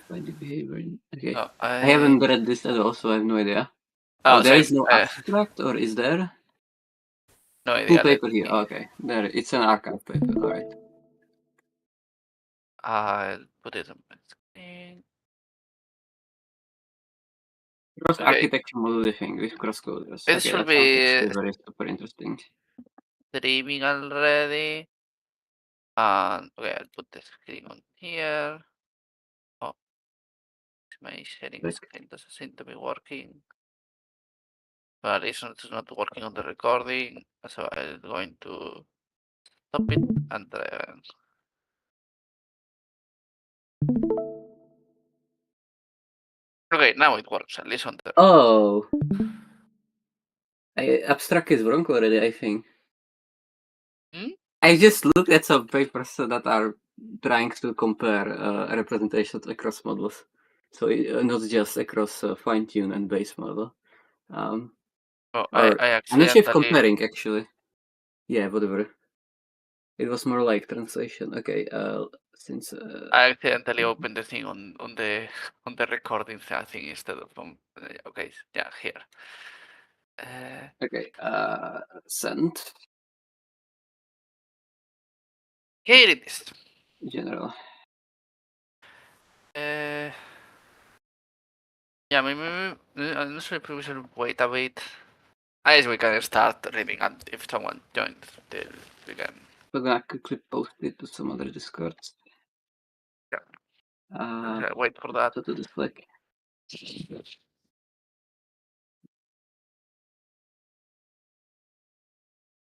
Find the behavior. Okay. No, I haven't read this at all, so I have no idea. Oh, there same. is no abstract, or is there? No Full idea. paper here. Okay, there. It's an archive paper. All right. I'll put it on my screen. Cross Okay. architecture model diffing with crosscoders. This Okay, should that sounds be actually very super interesting. streaming already. And okay, I'll put the screen on here. Oh, my sharing Like- screen doesn't seem to be working. But it's not working on the recording, so I'm going to stop it and try again. Okay, now it works, at least on the... Oh, abstract is wrong already, I think. I just looked at some papers that are trying to compare representations across models, so not just across fine-tune and base model. Oh, Or I I'm not sure if accidentally... comparing actually. Yeah, whatever. It was more like translation. Okay, since I accidentally opened the thing on the on the recording thing instead of on... Okay, yeah, here. okay, send Here it is. general. Yeah, maybe I'm not sure if we should wait a bit. I guess we can start reading, and if someone joins, then we can... We're gonna quickly post it to some other discords. Yeah. Wait for that. To the Slack.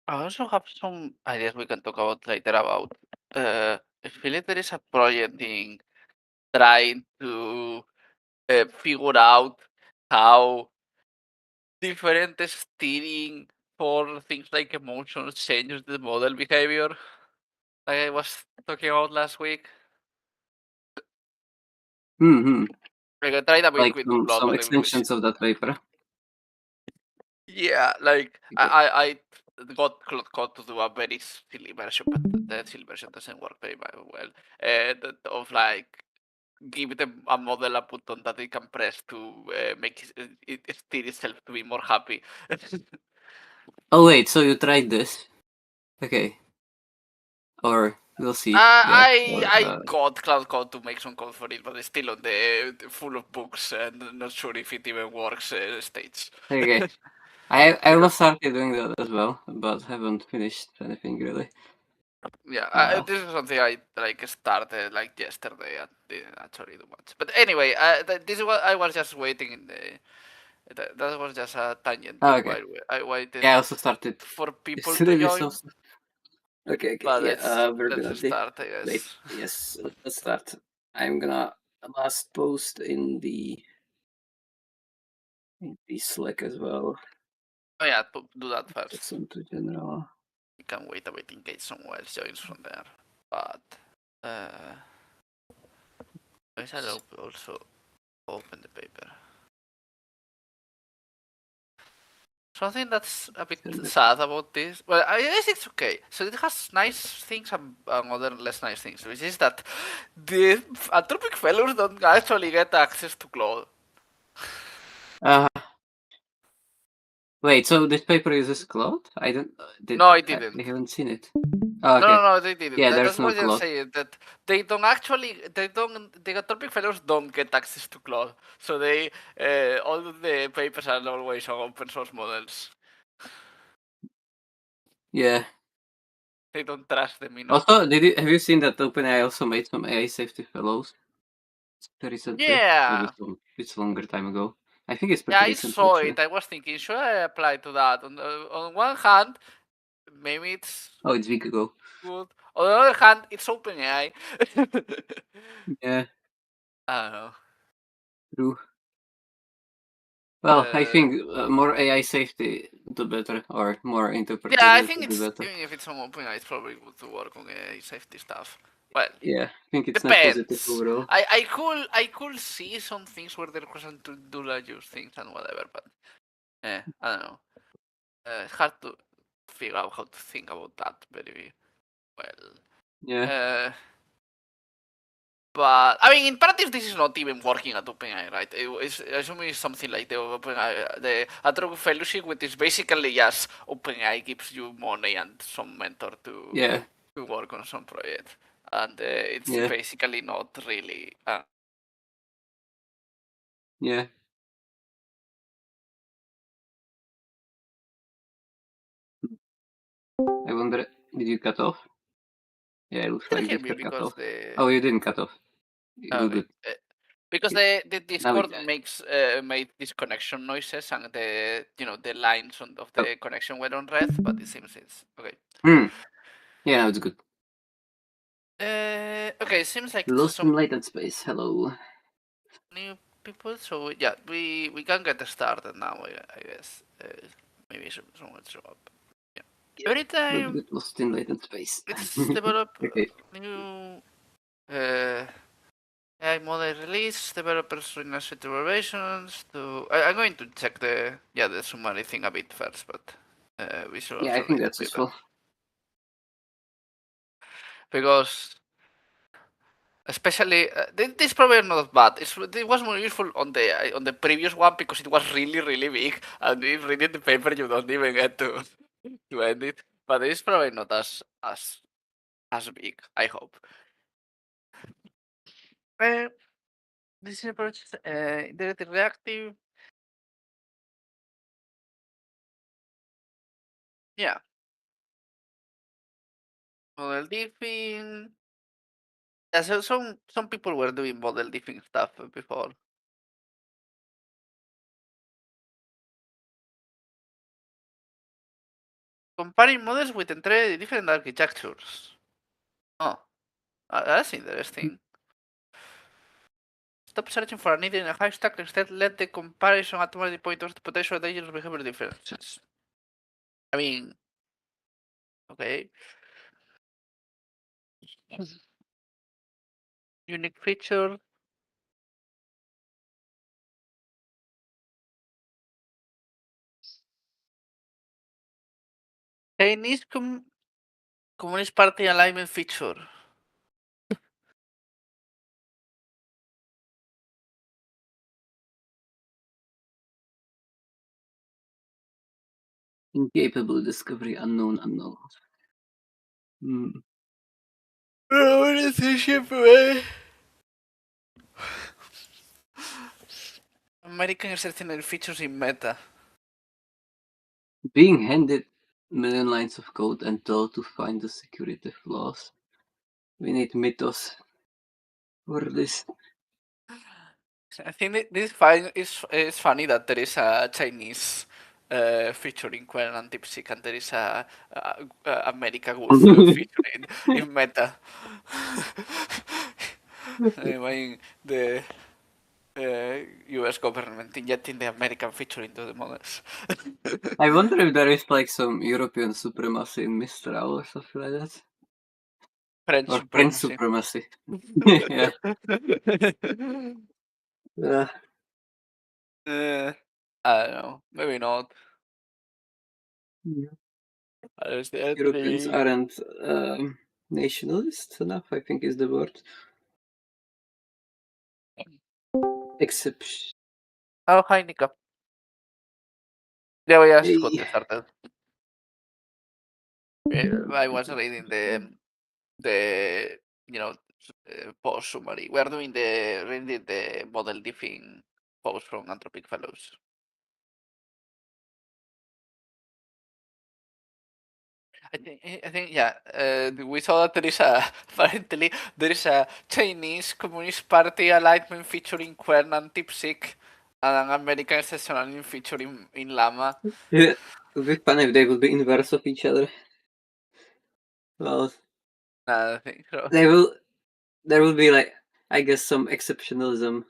I also have some ideas we can talk about later about. I feel like there is a project in trying to figure out how different steering for things like emotions changes the model behavior, like I was talking about last week. Mm-hmm. Like I tried a bit Like with some Blood, extensions of that paper. yeah, like Okay. I got Cloud to do a very silly version, but the silly version doesn't work very well. Of like give them a model a button that they can press to make it steer itself to be more happy. Oh wait, so you tried this? Okay. Or we'll see. I got Cloud Code to make some code for it, but it's still on the full of bugs and not sure if it even works stage. Okay. I was started doing that as well, but haven't finished anything really. Yeah, this is something I like started like yesterday and didn't actually do much. But anyway, this is what I was just waiting in the. That was just a tangent Oh, okay. while I waited Yeah, I also started for people to yesterday with join. some stuff. Okay, But yeah, we're let's gonna start, I wait. guess. Yes, let's start. I'm gonna last post in the Slack as well. Oh yeah, do that first. Listen to general. You can wait a bit in case someone else joins from there. But I shall also open the paper. Something that's a bit sad about this, well, I guess it's okay. So it has nice things and other less nice things, which is that the anthropic fellows don't actually get access to Claude. Wait, so this paper uses Cloud? I don't. No, I didn't. I haven't seen it. Oh, okay. No, they didn't. Yeah, there's That's no what I'm Cloud. saying. That they don't actually, the anthropic fellows don't get access to Claude. So they, all of the papers are always on open source models. Yeah. They don't trust them enough. Also, have you seen that OpenAI also made some AI safety fellows recently? Yeah. Maybe it's longer time ago. I think it's Yeah, pretty I recent. saw Actually. it. I was thinking, should I apply to that? On one hand, maybe it's Oh, it's a week ago. good. On the other hand, it's OpenAI. Yeah. I don't know. True. Well, I think more AI safety, the better, or more interpretability, Yeah, I think the it's better. even if it's on OpenAI, it's probably good to work on AI safety stuff. Well, yeah, I think it's depends. net positive overall. I could see some things where they're going to do like use things and whatever, but I don't know. It's hard to figure out how to think about that very well. Yeah. But I mean, in practice, this is not even working at OpenAI, right? It's assuming it's something like the OpenAI, the Atrog Fellowship, which is basically just OpenAI gives you money and some mentor Yeah, to work on some project, and it's yeah, basically not really. yeah. I wonder, did you cut off? Yeah, it looks Can like hear me Discord cut because off. Oh, you didn't cut off. Good, okay. good. Because Yeah, the now we Discord can. makes made these connection noises and the lines of Oh. the connection were on red, but it seems it's okay. Yeah, now it's good. Okay, it seems like Lost in some latent space. Hello. new people. So yeah, we can get started now. I guess maybe someone show up. Yeah. Every Good, time good. Lost in latent space. it's develop Okay. new AI model release, developers in versions. I'm going to check the summary thing a bit first, but we should Yeah, I also think read the that's paper useful. because. Especially, this probably not bad. It was more useful on the previous one because it was really big, and if reading the paper you don't even get to to end it. But it's probably not as big. I hope. Uh, this approach, iterative reactive. Yeah, model diffing. Yeah, so some people were doing model diffing stuff before. Comparing models with entirely different architectures. Oh, that's interesting. Stop searching for a need in a hashtag, instead let the comparison automatically point towards the potential dangerous behavior differences. I mean, okay. Unique feature. Chinese Communist Party alignment feature. Incapable discovery unknown. American extraordinary features in meta. Being handed million lines of code and told to find the security flaws. We need mythos for this. I think this fine is funny that there is a Chinese feature in Quern and DeepSeek, and there is a America Wolf feature in Meta. I mean, the US government injecting the American feature into the models. I wonder if there is like some European supremacy in Mistral or something like that. French Or French supremacy. supremacy. Yeah. I don't know. Maybe not. Europeans aren't nationalist enough, I think is the word. Exception. Oh, hi, Nika. Yeah, we just Hey. got started. I was reading the post summary. We are doing reading the model diffing post from Anthropic Fellows. I think yeah. We saw that there is apparently there is a Chinese Communist Party alignment featuring Quern and DeepSeek, and an American exceptional feature in Llama. Yeah, it would be fun if they would be inverse of each other. Well, I think so. there will be like, I guess, some exceptionalism,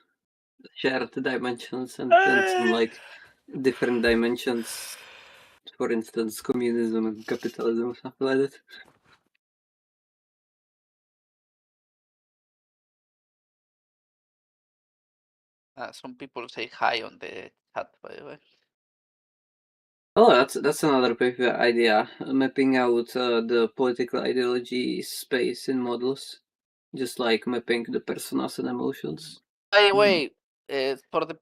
shared dimensions, and then some like different dimensions. For instance, communism and capitalism or something like that. Some people say hi on the chat, by the way. Oh, that's another paper idea. Mapping out the political ideology space in models just like mapping the personas and emotions. By the way, for the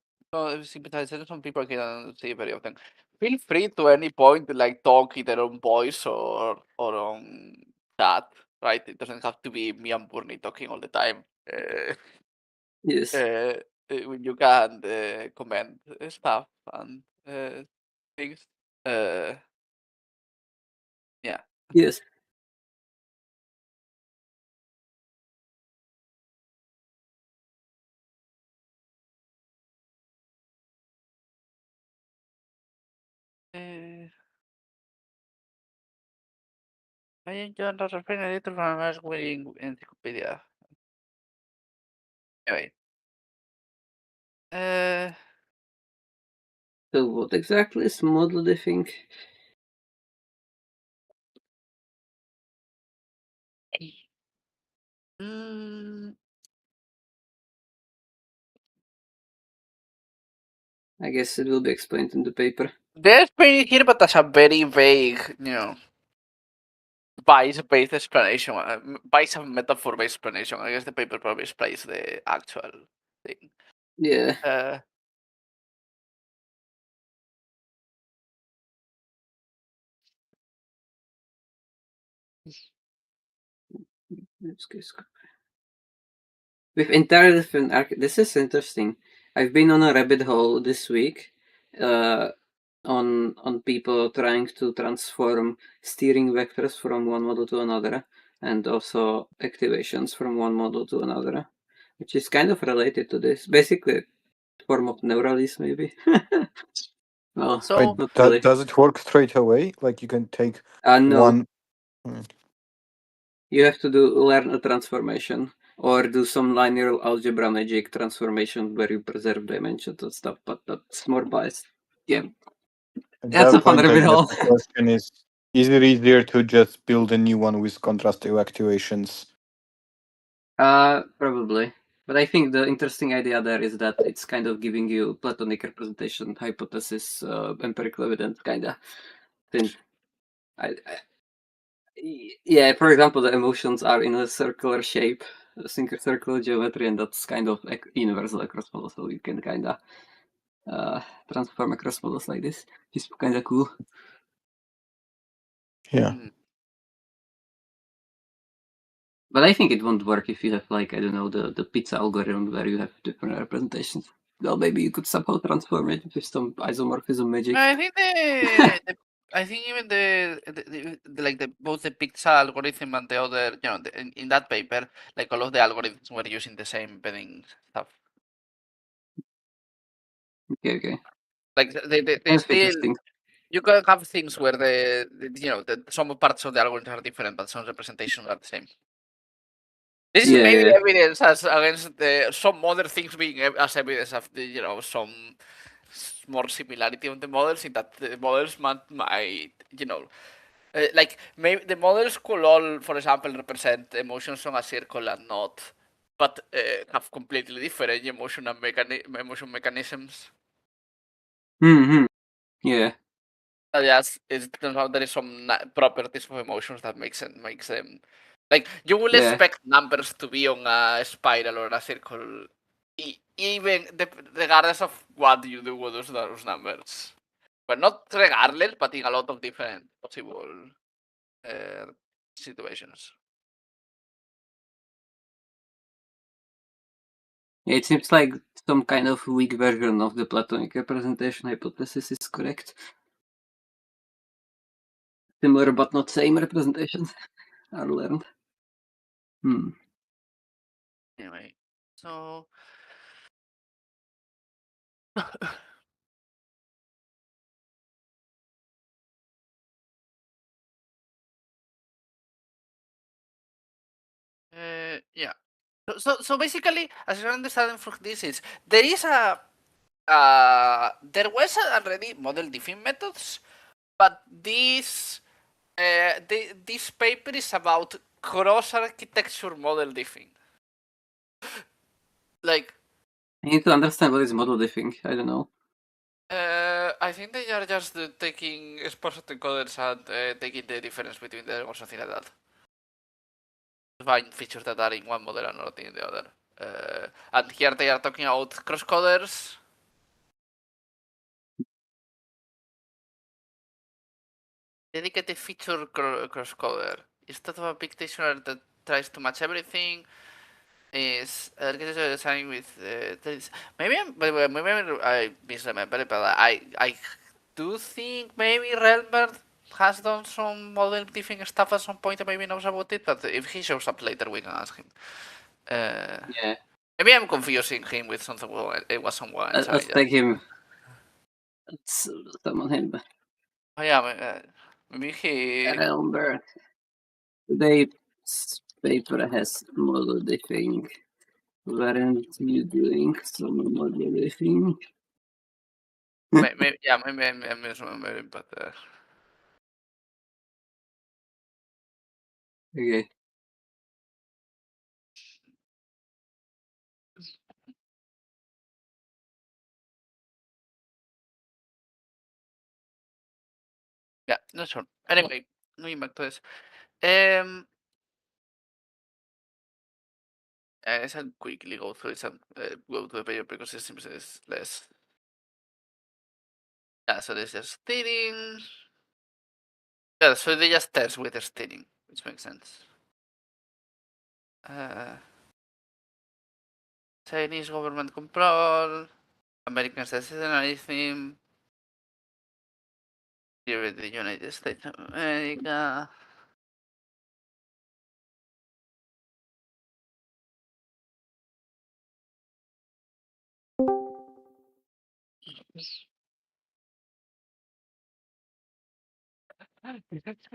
sympathizers, some people can see very often. Feel free to any point like talk in their own voice or on chat, right? It doesn't have to be me and Burnie talking all the time. Yes, When you can comment stuff and things. Yeah. yes, I enjoy not referring editor from a winning encyclopedia. Anyway. So what exactly is model diffing? Mm, I guess it will be explained in the paper. There's pretty here, but that's a very vague, bias-based explanation, bias and metaphor-based explanation. I guess the paper probably explains the actual thing. Yeah, with entirely different this is interesting. I've been on a rabbit hole this week on people trying to transform steering vectors from one model to another and also activations from one model to another, which is kind of related to this. Basically, form of neuralism, maybe. Well, So, not really. Does it work straight away? Like you can take No, one. you have to learn a transformation or do some linear algebra magic transformation where you preserve dimensions and stuff, but that's more biased. Yeah. At That's that a fun point, I rabbit guess hole. the question is it easier to just build a new one with contrastive activations? Probably. But I think the interesting idea there is that it's kind of giving you Platonic representation hypothesis, empirical evidence, kinda. Since yeah, for example, the emotions are in a circular shape, a circular geometry, and that's kind of universal across models, so you can kinda transform across models like this. It's kinda cool. Yeah. But I think it won't work if you have, like, I don't know, the pizza algorithm where you have different representations. Well, maybe you could somehow transform it with some isomorphism magic. I think I think even like both the pizza algorithm and the other, in that paper, like all of the algorithms were using the same embedding stuff. Okay. Like they That's still, interesting. you can have things where some parts of the algorithm are different, but some representations are the same. This is maybe Yeah. evidence as against some other things being as evidence of some more similarity of the models in that the models might like maybe the models could all, for example, represent emotions on a circle and not, but have completely different emotion mechanisms. Mm-hmm. Yeah. Yes, it turns out there is some properties of emotions that makes them like you will Yeah. expect numbers to be on a spiral or a circle, even regardless of what you do with those numbers. But not regardless, but in a lot of different possible situations. Yeah, it seems like some kind of weak version of the Platonic representation hypothesis is correct. Similar but not same representations are learned. Anyway, so yeah. So basically, as I understand from this is there is a there was already model diffing methods, but this paper is about cross architecture model diffing. Like I need to understand what is model diffing. I don't know. I think they are just taking exposed encoders and taking the difference between them or something like that. find features that are in one model and not in the other. And here they are talking about crosscoders. Dedicated feature crosscoder. Instead of a big dictionary that tries to match everything, is architecture design with maybe I misremember it, but I do think maybe Relbert has done some model diffing stuff at some point and maybe knows about it, but if he shows up later we can ask him. Yeah. Maybe I'm confusing him with something. Well, it was someone else. Let's take him. Let's summon him. Oh yeah, maybe he. Elmbert. Today's paper has model diffing. Weren't you doing some model diffing? maybe I'm misremembering, but. Okay. Yeah, not sure. Anyway, going back to this. I shall quickly go through some go to the paper because it seems it's less. Yeah, so there's just steering. Yeah, so they just test with the steering, which makes sense. Chinese government control, American citizenship, here in the United States of America.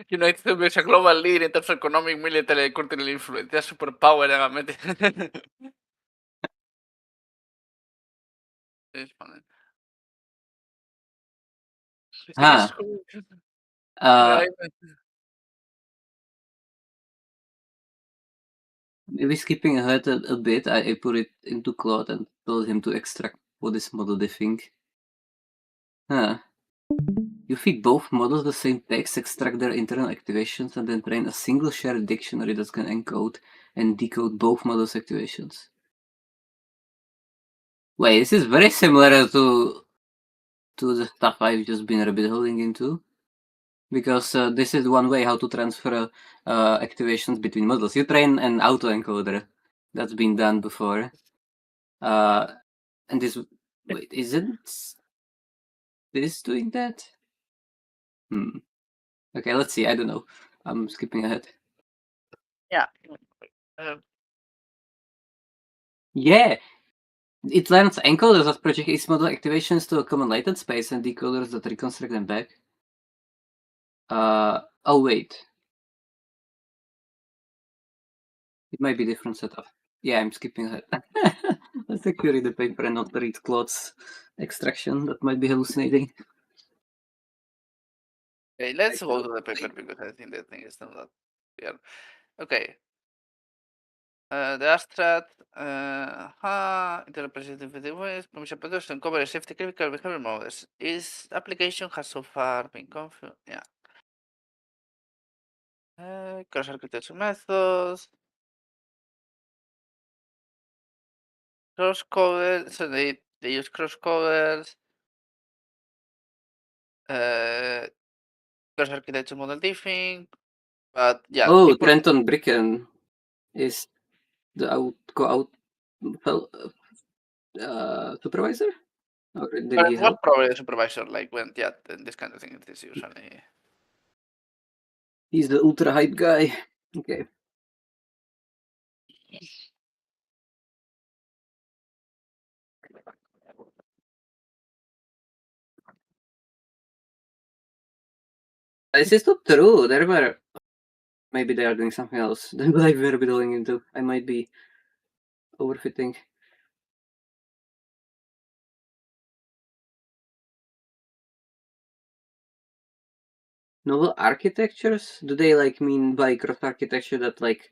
United States is a global leader in terms of economic, military, and cultural influence. They are superpower and it's funny. Ah. Maybe skipping ahead a bit, I put it into Claude and told him to extract what is model diffing. Huh. You feed both models the same text, extract their internal activations, and then train a single shared dictionary that can encode and decode both models' activations. Wait, this is very similar to the stuff I've just been rabbit holing into. Because this is one way how to transfer activations between models. You train an autoencoder. That's been done before. And this, wait, isn't this doing that? Okay, let's see. I don't know. I'm skipping ahead. Yeah. Yeah. It learns encoders that project its model activations to a common latent space and decoders that reconstruct them back. Oh wait. It might be different setup. Yeah, I'm skipping ahead. Let's actually read the paper and not read Claude's extraction. That might be hallucinating. Okay, let's go to the paper because I think the thing is not that clear. Okay. The abstract, interpretive ways, permission protection, cover safety critical behavior models. Its application has so far been confused. Yeah. Cross architecture methods. Crosscoders, so they use crosscoders. Cross architecture model diffing. But yeah. Oh, Trenton Bricken is the supervisor? Or did he help? What probably the supervisor like when this kind of thing it is usually. He's the ultra hype guy. Okay. This is not true. There were. Maybe they are doing something else. Then like we're building into. I might be overfitting. Novel architectures? Do they like mean by cross architecture that like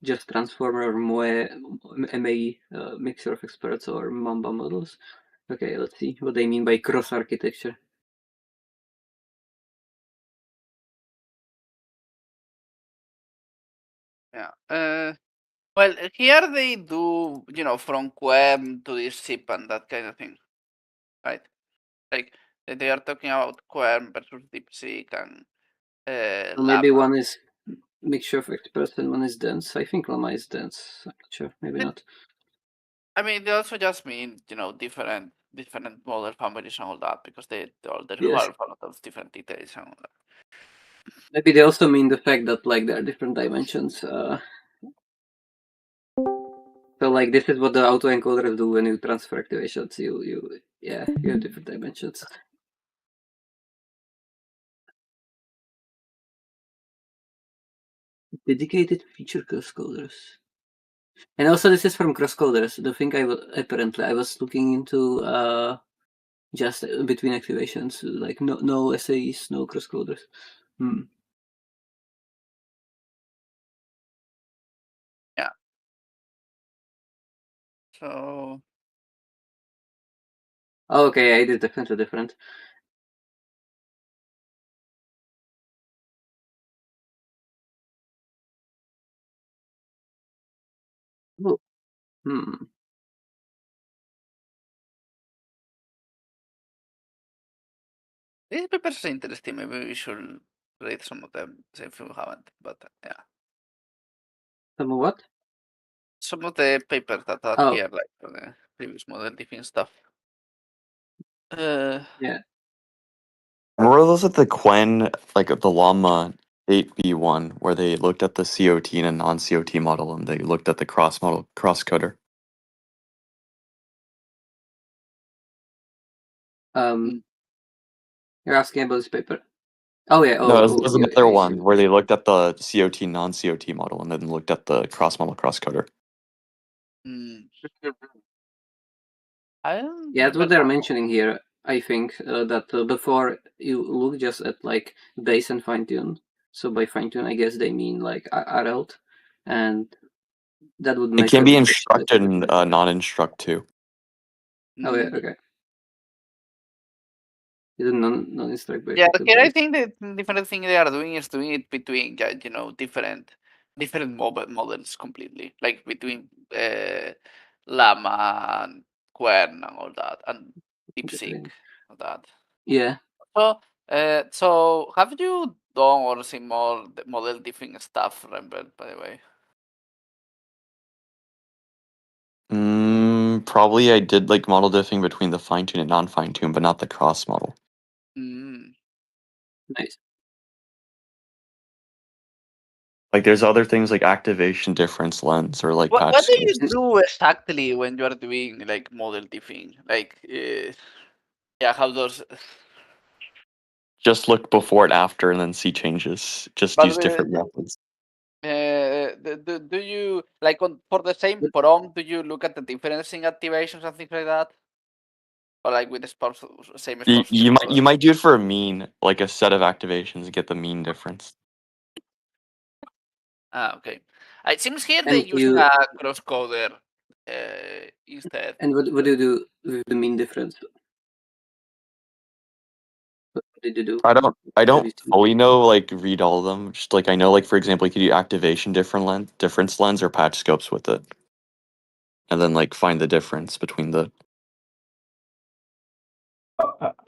just transformer or MAE mixture of experts or Mamba models? Okay, let's see what they mean by cross architecture. Yeah. Well, here they do, from quern to this zip and that kind of thing, right? Like they are talking about quern versus DeepSeek and Well, maybe Llama. one is mixture of express and one is dense. I think Llama is dense. I'm not sure. Maybe not. I mean, they also just mean, different model families and all that because they require a lot of different details and all that. Maybe they also mean the fact that like there are different dimensions. So like this is what the autoencoders do when you transfer activations. You have different dimensions. Dedicated feature crosscoders. And also this is from Crosscoders. The thing I was looking into just between activations, like no SAEs, no crosscoders. Yeah. So. Oh, okay, it is definitely different. Oh. These papers are interesting. Maybe we should read some of them if we haven't. But yeah. Some of what? Some of the papers that are here, like for the previous model diffing stuff. Yeah. Remember those at the Quen, like the Llama 8B1, where they looked at the COT and a non-COT model, and they looked at the crosscoder. You're asking about this paper? Oh yeah. No, it was another yeah, one where they looked at the COT non-COT model and then looked at the crosscoder. Yeah, that's what they're mentioning here. I think that before you look just at like base and fine tune. So by fine tune, I guess they mean like RLT, and that would make It can be instructed and non-instruct too. Oh yeah, okay. Is it non-instruct based? Yeah, here I think the different thing they are doing is doing it between different models completely, like between Llama and Quern and all that, and DeepSeek, all that. Yeah. So have you done or seen more model diffing stuff, Rembert, by the way? Probably I did like model diffing between the fine tune and non-fine tune, but not the cross model. Nice. Like there's other things like activation difference lens or like What patch do you scopes. do exactly when you are doing like model diffing? Like, how does? Just look before and after and then see changes. Just use different methods. Do you like for the same prompt? Do you look at the difference in activations and things like that, or like with the same? You might do it for a mean, like a set of activations, and get the mean difference. Okay. It seems here they use a crosscoder instead. And what do you do with the mean difference? What did you do? I don't fully know, like read all of them. Just like I know, like for example, you could do activation difference lens or patch scopes with it, and then like find the difference between the.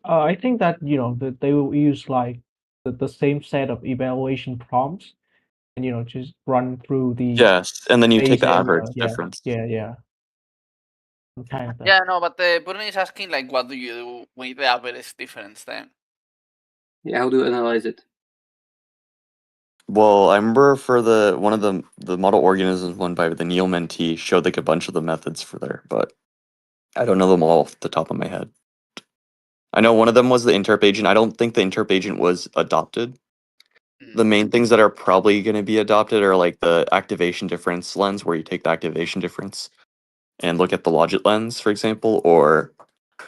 I think that that they will use like the same set of evaluation prompts, and just run through the. Yes, and then you take the Bayesian, average difference. Yeah. Kind of that. Yeah, no, but Bruno is asking like, what do you do with the average difference then? Yeah, how do you analyze it? Well, I remember for one of the model organisms one by the Neil mentee showed like a bunch of the methods for there, but I don't know them all off the top of my head. I know one of them was the interp agent. I don't think the interp agent was adopted. The main things that are probably going to be adopted are like the activation difference lens, where you take the activation difference and look at the logit lens, for example, or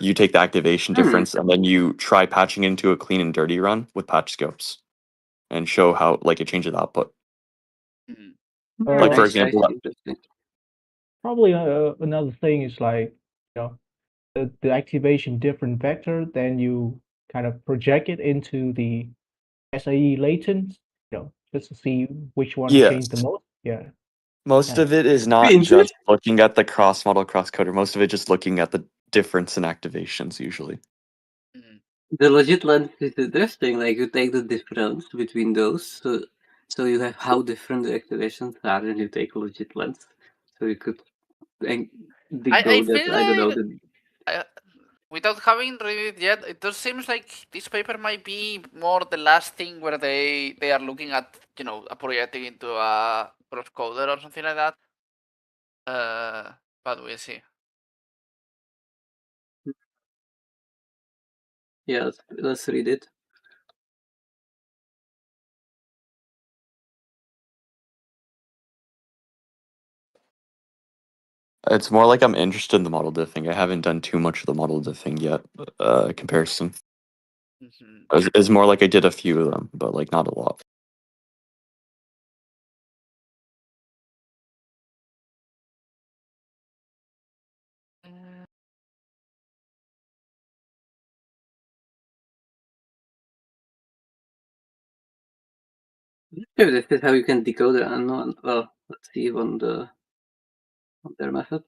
you take the activation difference and then you try patching into a clean and dirty run with patch scopes and show how like it changes output. Like for example, probably another thing is like the activation different vector, then you kind of project it into the SAE latent, just to see which one changed the most. Yeah. Most Yeah. of it is not Interesting. just looking at the cross-model crosscoder. Most of it just looking at the difference in activations usually. Mhm. The logit lens is interesting. Like you take the difference between those, so you have how different the activations are, and you take logit lens, so you could decode that. feel I don't know. like without having read it yet, it just seems like this paper might be more the last thing where they are looking at, you know, projecting into a crosscoder or something like that. But we'll see. Yeah, let's read it. It's more like I'm interested in the model diffing. I haven't done too much of the model diffing yet. Comparison. Mhm. It's more like I did a few of them, but like not a lot. Sure, this is how you can decode the unknown. Well, let's see on their method.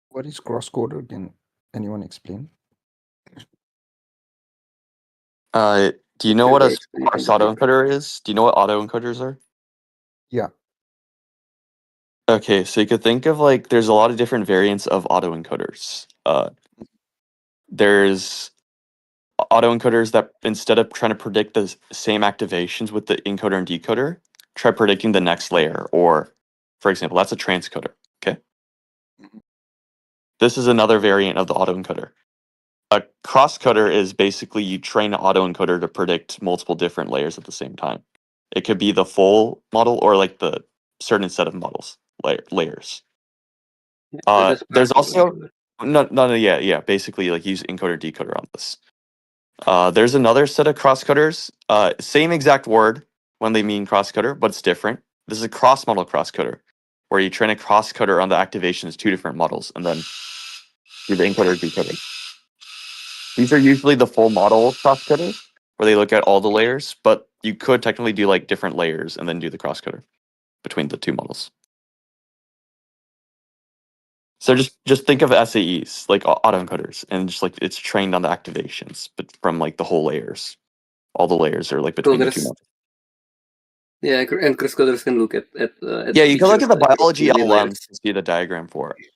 What is crosscoder? Can anyone explain? Do you know Sure, what they a explain sparse in the paper. autoencoder is? Do you know what autoencoders are? Yeah. Okay, so you could think of like there's a lot of different variants of autoencoders. There's autoencoders that instead of trying to predict the same activations with the encoder and decoder, try predicting the next layer. Or, for example, that's a transcoder. Okay. This is another variant of the autoencoder. A crosscoder is basically you train an autoencoder to predict multiple different layers at the same time. It could be the full model or like the certain set of models layers. Yeah, so that's There's part of also it. yeah. Basically, like use encoder decoder on this. There's another set of crosscoders. Same exact word when they mean crosscoder, but it's different. This is a cross model crosscoder, where you train a crosscoder on the activations two different models, and then do the encoder decoder. These are usually the full model crosscoder, where they look at all the layers, but you could technically do like different layers and then do the crosscoder between the two models. So just think of SAEs like autoencoders, and just like it's trained on the activations, but from like the whole layers. All the layers are like between the two models. Yeah, and crosscoders can look at Yeah, you can look features at the like biology many layers. LLMs to see the diagram for it.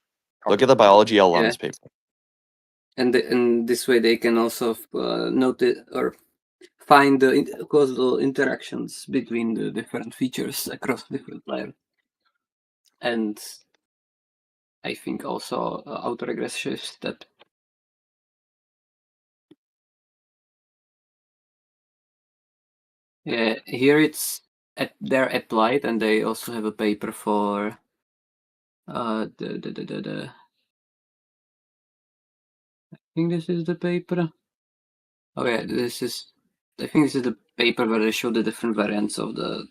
Look at the biology LLMs paper. And this way they can also note it or find the causal interactions between the different features across different layers. And I think also autoregressive step. Yeah, here they're applied, and they also have a paper for the I think this is the paper. Okay, I think this is the paper where they show the different variants of the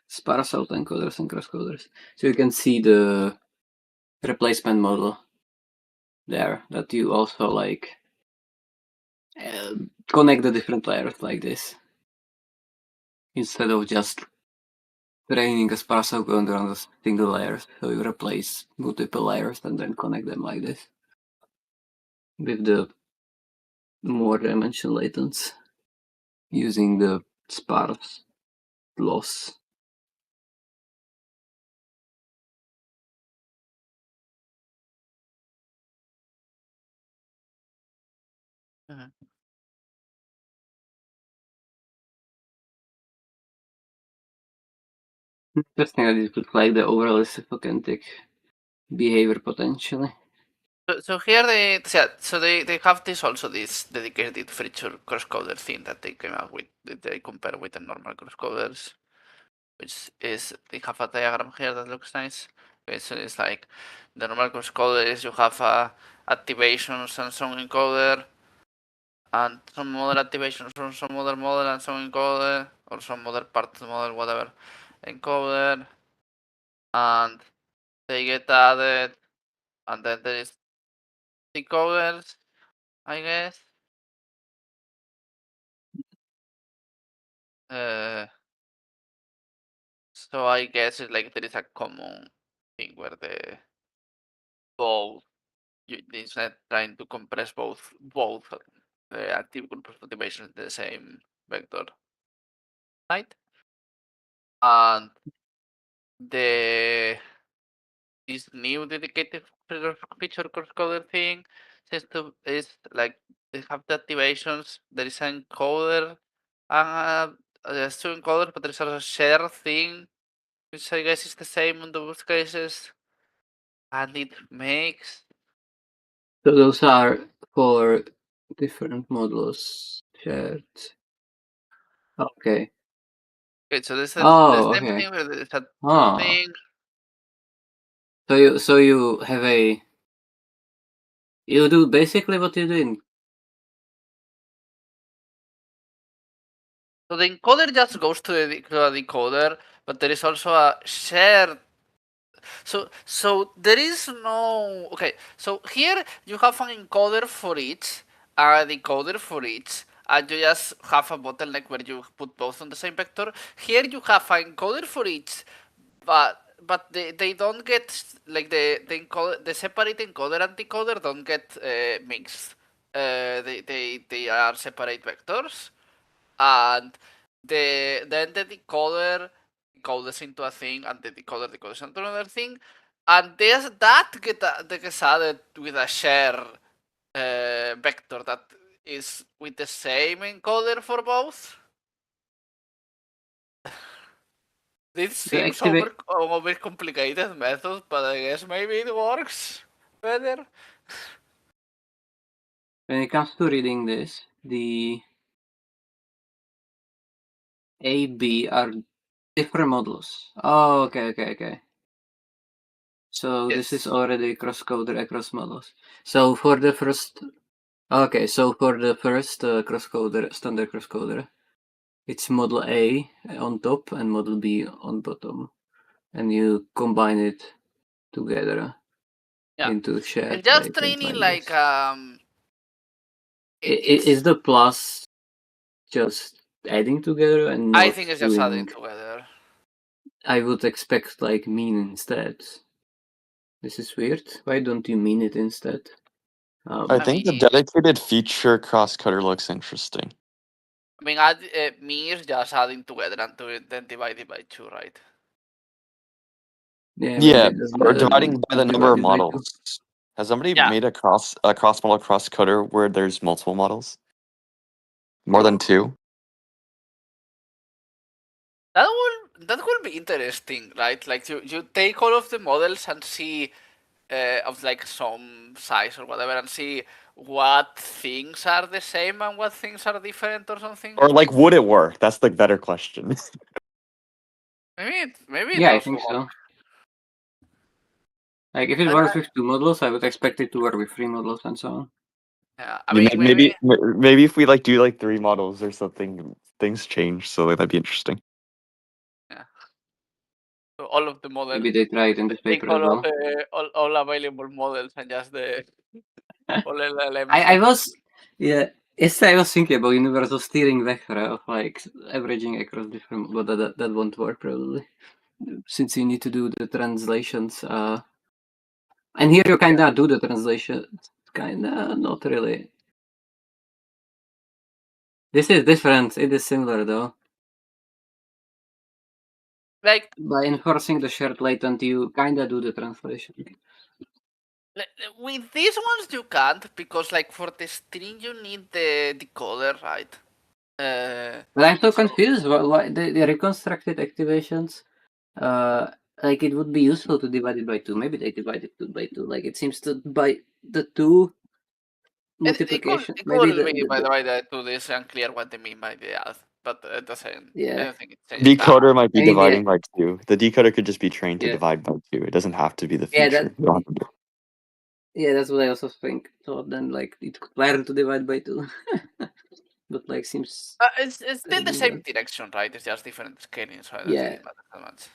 sparse autoencoders and crosscoders. So you can see the replacement model there that you also like connect the different layers like this instead of just training a sparse autoencoder on a single layer. So you replace multiple layers and then connect them like this with the more dimension latents using the sparse loss. Mhm. Interesting that it looks like the overall stochastic behavior potentially. So here they have this also this dedicated feature crosscoder thing that they came up with that they compare with the normal crosscoders, which is they have a diagram here that looks nice. Okay, so it's like the normal crosscoder is you have activations and some encoder and some other activations from some other model and some encoder or some other part of the model, whatever encoder. and they get added, and then there is decoders, I guess. So I guess it's like there is a common thing where both it's not trying to compress both active group motivations in the same vector, right? And this new dedicated feature crosscoder thing is like they have the activations. There is an encoder and there's two encoders, but there's also a share thing, which I guess is the same in those cases, and it makes So those are for different models shared. Okay. okay. So there's the same okay. thing where there's a Oh. thing. So you have you do basically what you do in. So the encoder just goes to the decoder, but there is also a shared. So there is no okay. So here you have an encoder for each, a decoder for each, and you just have a bottleneck where you put both on the same vector. Here you have an encoder for each, but they don't get like the separate encoder and decoder don't get mixed. They are separate vectors, and then the decoder decodes into a thing, and the decoder decodes into another thing, and there's that gets added with a share vector that is with the same encoder for both. This seems over complicated method, but I guess maybe it works better. When it comes to reading this, the A, B are different models. Oh, okay. So this is Yes. already crosscoder across models. So for the first, crosscoder, standard crosscoder, it's model A on top and model B on bottom, and you combine it together into shared. It's just latent training like like Is the plus just adding together and not I think it's just doing? adding together. I would expect like mean instead. This is weird. Why don't you mean it instead? I think the dedicated feature crosscutter looks interesting. I mean, me is just adding together and then divided by 2, right? Yeah, or dividing by the number of models. Has somebody Yeah. made a cross model crosscutter where there's multiple models? More than 2? That will be interesting, right? Like you take all of the models and see of like some size or whatever, and see what things are the same and what things are different or something. Or like, would it work? That's the better question. Maybe it Yeah, I does think work. so. Like if it works with 2 models, I would expect it to work with 3 models and so on. Yeah, I mean, maybe if we like do like 3 models or something, things change. So like, that'd be interesting. Yeah. So all of the models. Maybe they try it in this Take paper as well. all available models and just the all LLMs. I was yesterday I was thinking about universal steering vector of like averaging across different, but that won't work probably, since you need to do the translations. And here you kinda do the translation, kinda not really. This is different. It is similar though. Like by enforcing the shared latent, you kinda do the translation. with these ones you can't, because like for the string you need the decoder, right? But I'm so confused. Why the reconstructed activations? Like it would be useful to divide it by 2. Maybe they divide it by 2. Like it seems to by the 2 multiplication. It Maybe could be, by the way, that to this unclear what they mean by the add, but it doesn't. I don't think it changes. Decoder might be I mean, dividing by 2. The decoder could just be trained to Yeah. divide by 2. It doesn't have to be the Yeah, feature. Yeah, that's what I also think. So then, like, it could learn to divide by 2. But like, seems It's still the same direction, right? It's just different scaling, so I don't think it matters that much.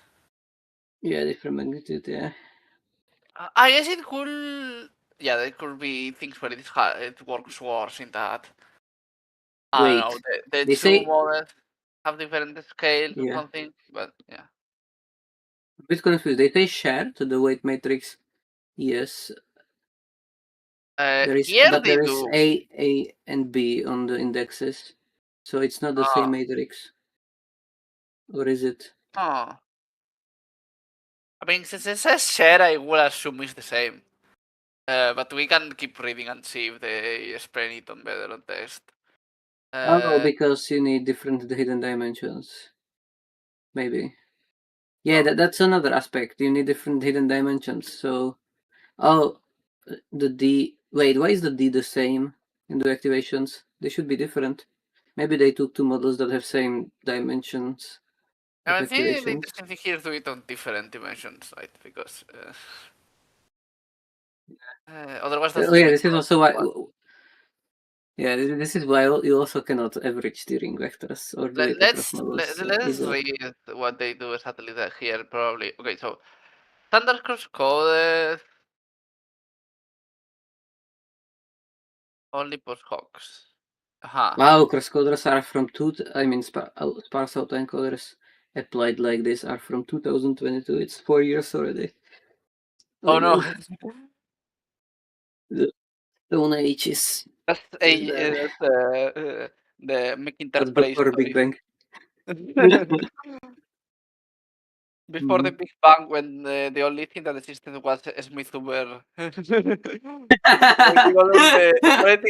Yeah, different magnitude. Yeah. I guess it could. Yeah, there could be things where it works worse in that. I don't know. Wait, The they two say models have different scales or yeah. something, but yeah. A bit confused. They say shared the weight matrix. Yes, there is, Here but they there is do. A, and B on the indexes, so it's not the same matrix, or is it? Oh. I mean, since it says share, I will assume it's the same. But we can keep reading and see if they explain it on better on text. Oh, because you need different hidden dimensions. Maybe. Yeah, that's another aspect. You need different hidden dimensions. So, the D. Wait, why is the D the same in the activations? They should be different. Maybe they took two models that have same dimensions of I think the activations. interesting thing here is do it on different dimensions, right? Because otherwise that's Oh yeah, limit. this is also why. Yeah, this is why you also cannot average steering vectors or do it across models Let's either. read what they do exactly that here probably. Okay, so standard crosscoders only post hooks. Wow, crosscoders are from sparse autoencoders applied like this are from 2022. It's 4 years already. Oh no. The Stone Age is That's there. the Mech That's Interp before Big story. Bang. Before the Big Bang, when the only thing that existed was Smith-Uber. Writing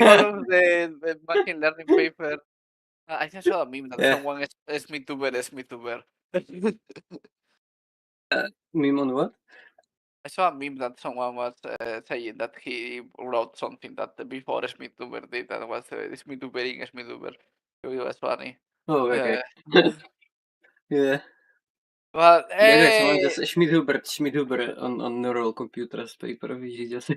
all of the machine learning paper. I just saw a meme that Yeah. someone is Smith-Uber. Meme on what? I saw a meme that someone was saying that he wrote something that before Smith-Uber did, and was Smith-Ubering Smith-Uber. So it was funny. Oh, okay. Yeah. But Yeah, guys, someone just Schmidhuber on neural computers paper, which is just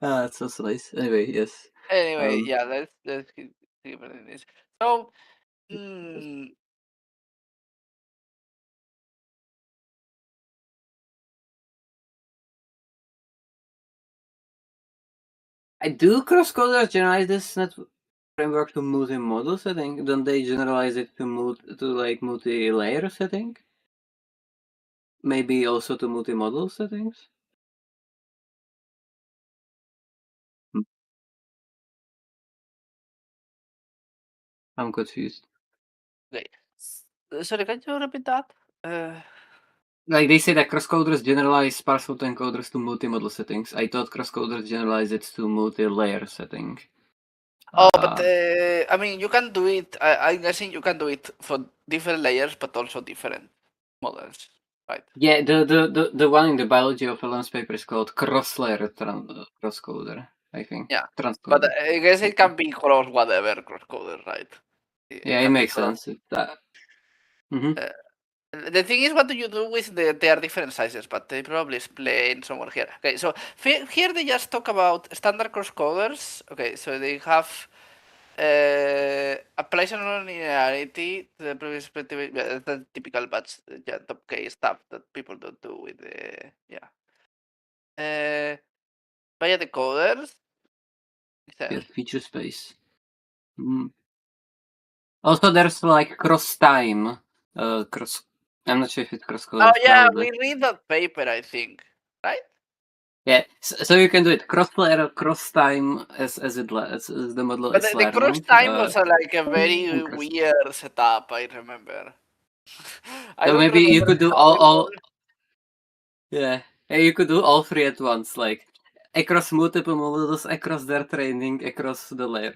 that's so nice. Anyway, yes. anyway, Um, yeah, let's keep reading this. So, mm, I do crosscoders generalize this net framework to multi-model setting? Don't they generalize it to like multi-layer setting? Maybe also to multi-model settings? I'm confused. okay. Sorry, can you repeat that? Like they say that crosscoders generalize sparse autoencoders to multi-model settings. I thought crosscoders generalize it to multi-layer setting. Oh, but I mean, you can do it. I'm guessing you can do it for different layers, but also different models, right? Yeah, the one in the biology of LLMs paper is called cross-layer crosscoder, I think. Yeah, but Transcoder. I guess it can be cross whatever crosscoder, right? Yeah, it can be makes cross. sense. Mhm. The thing is, what do you do with they are different sizes, but they probably explain somewhere here. Okay, so here they just talk about standard crosscoders. Okay, so they have applies a non-linearity to the previous perspective. Yeah, that's the typical batch, yeah, top K stuff that people don't do with the via decoders. Yeah, feature space. Also, there's like cross time. Cross. I'm not sure if it's cross Oh coders. yeah, Probably. we read that paper, I think, right? Yeah. So you can do it cross layer, cross time as the model But is the cross learning. time was like a very and cross- weird setup. I remember. I So don't maybe you remember could do how it all. worked. Yeah. You could do all three at once, like across multiple models, across their training, across the layer.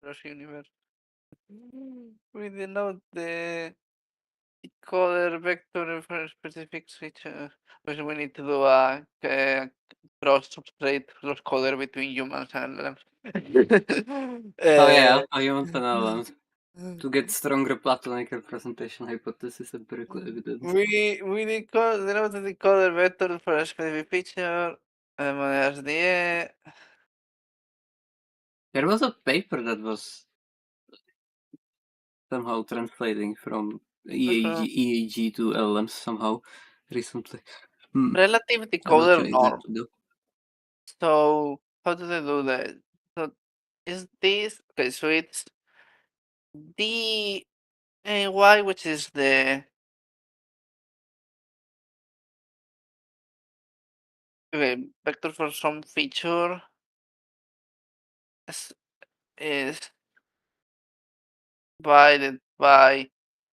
Cross universe. We denote the decoder vector for a specific switch. Because we need to do a cross substrate cross coder between humans and LLMs. Oh yeah, humans and LLMs to get stronger platonic representation hypothesis empirical evidence. We denote the decoder vector for a specific feature. SDE. There was a paper that was somehow translating from EAG to LLMs somehow recently. Relative I'm not decoder sure norm. exactly though. So how do they do that? So is this okay? So it's DAY, which is the vector for some feature is divided by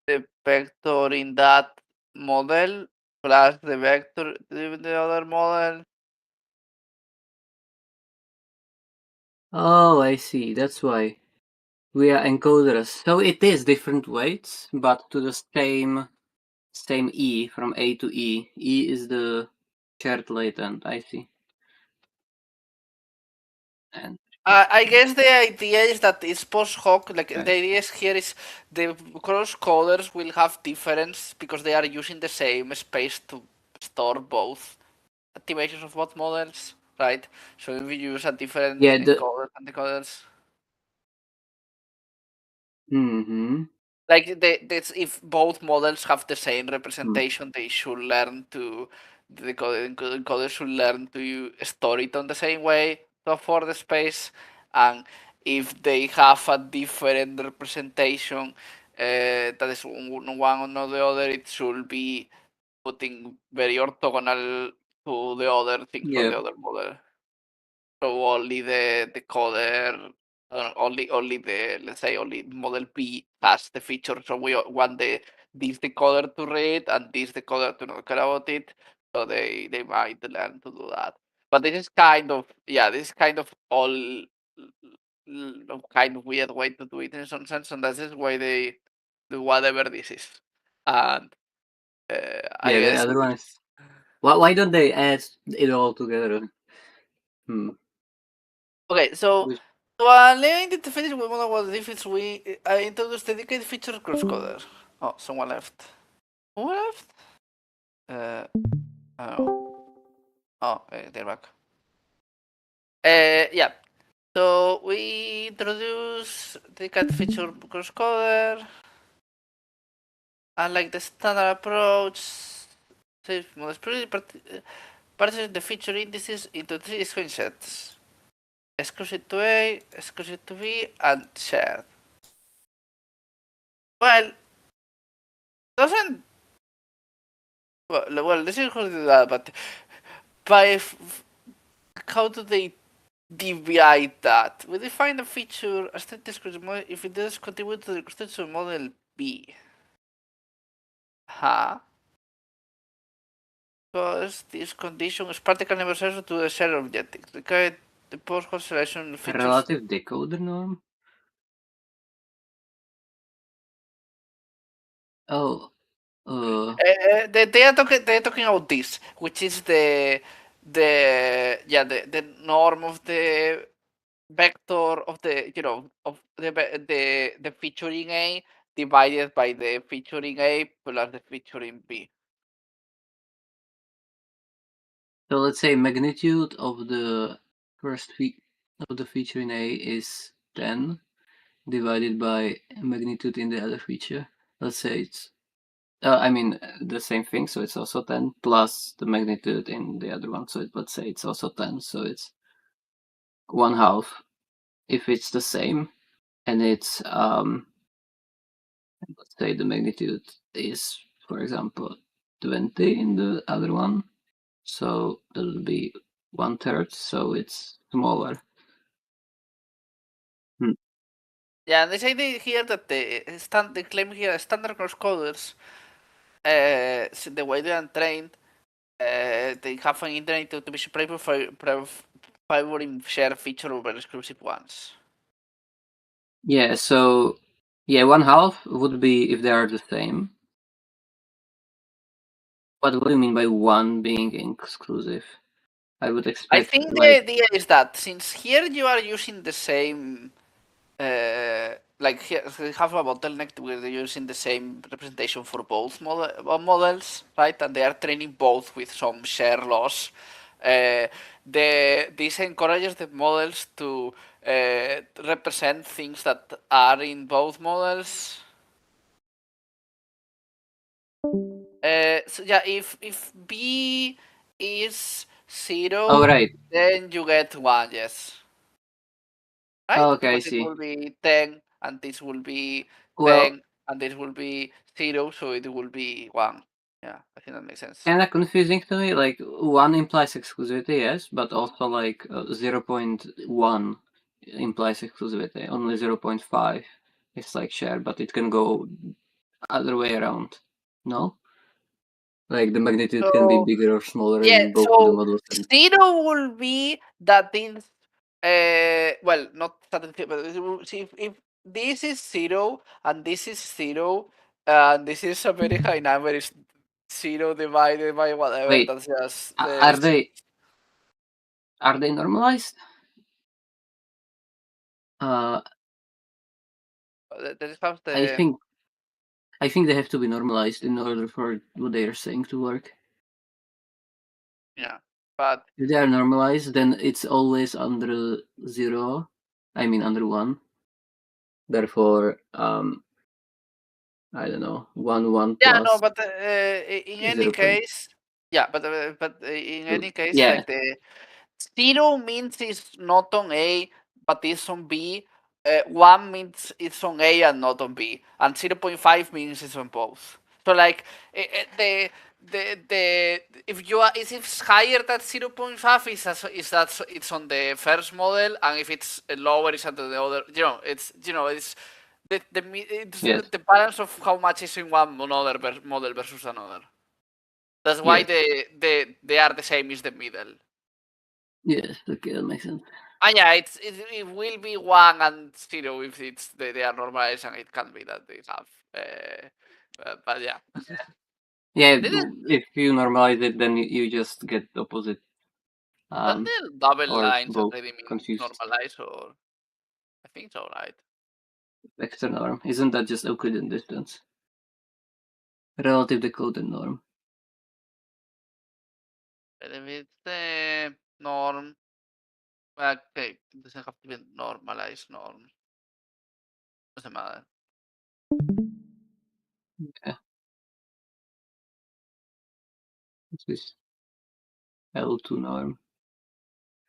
the vector in that model plus the vector in the other model. Oh, I see. That's why we are encoders. So it is different weights, but to the same E from A to E. E is the shared latent. I see. And I guess the idea is that it's post hoc. Like Right. the idea is here is the crosscoders will have difference because they are using the same space to store both activations of both models, right? So if we use a different Yeah, encoder and decoders, like if both models have the same representation, they should learn to the encoder should learn to store it on the same way to afford the space, and if they have a different representation that is one or the other, it should be putting very orthogonal to the other thing from Yeah. the other model. So only the decoder, only the, let's say, only model B has the feature. So we want this decoder to read and this decoder to not care about it. So they might learn to do that. But this is kind of all kind of weird way to do it in some sense, and this is why they do whatever this is. And I Yeah, the guess other one is. Why don't they add it all together? okay, so Which- learning to finish with Model was difference we introduced dedicated feature crosscoder. Oh, someone left. Who left? I don't know. Oh, they're back. Yeah. So we introduce dedicated feature crosscoder. And like the standard approach, models parses the feature indices into 3 screen sets. Exclusive to A, exclusive to B, and shared. Well, doesn't well this is how to do that, but by how do they deviate that? We define a feature as state description model if it does contribute to the construction model B. Huh? Because this condition is particle never to the shared objective. The post selection A features. relative decoder norm? Oh. They are talking about this, which is the norm of the vector of the of the featuring A divided by the featuring A plus the featuring B. So let's say magnitude of the first of the feature in A is 10 divided by magnitude in the other feature. Let's say it's the same thing, so it's also 10 plus the magnitude in the other one. So let's say it's also 10, so it's 1/2 if it's the same, and it's let's say the magnitude is, for example, 20 in the other one, so that will be 1/3, so it's smaller. Yeah, they say here that they claim here standard crosscoders, so the way they are trained, they have an internet to be favoring share feature over exclusive ones. Yeah, so 1/2 would be if they are the same. What do you mean by one being exclusive? I would expect. I think the idea is that since here you are using the same, like here you have a bottleneck where they're using the same representation for both models, right? And they are training both with some share loss. This encourages the models to represent things that are in both models. So yeah, if B is 0, Oh, right. then you get 1, yes. Right? Okay, I Because it see. will be 10, and this will be Well, 10, and this will be 0, so it will be 1. Yeah, I think that makes sense. kind of confusing to me. Like 1 implies exclusivity, yes, but also like 0.1 implies exclusivity. Only 0.5 is like shared, but it can go other way around. No, like the magnitude can be So bigger or smaller yeah, in both of the so models. And 0 will be that this, well, not statistic, but if this is 0 and this is 0, and this is a very high number, is 0 divided by whatever. wait, That's just are they normalized? That is how I the think they have to be normalized in order for what they are saying to work. yeah, but If they are normalized, then it's always under 0. I mean under 1. Therefore, I don't know, 1 yeah, no, plus but in any 0. case, yeah, but in any case, Yeah, like the 0 means it's not on A, but it's on B. 1 means it's on A and not on B, and 0.5 means it's on both. So like the if you are if it's higher than 0.5 is that it's on the first model, and if it's lower it's on the other. It's it's yes, the balance of how much is in one model versus another. That's why yes, they are the same is the middle. yes. Okay, that makes sense. Yeah, it will be 1 and 0 if they are normalized, and it can be that they have. But yeah. Yeah, This is if you normalize it, then you just get the opposite. that the double Or lines both already mean confused. normalized, or I think so, right? External norm. Isn't that just Euclidean distance? Relative decoded norm. But if it's the norm, okay, it doesn't have to be normalized norm. Doesn't matter. Okay. What's this? L2 norm.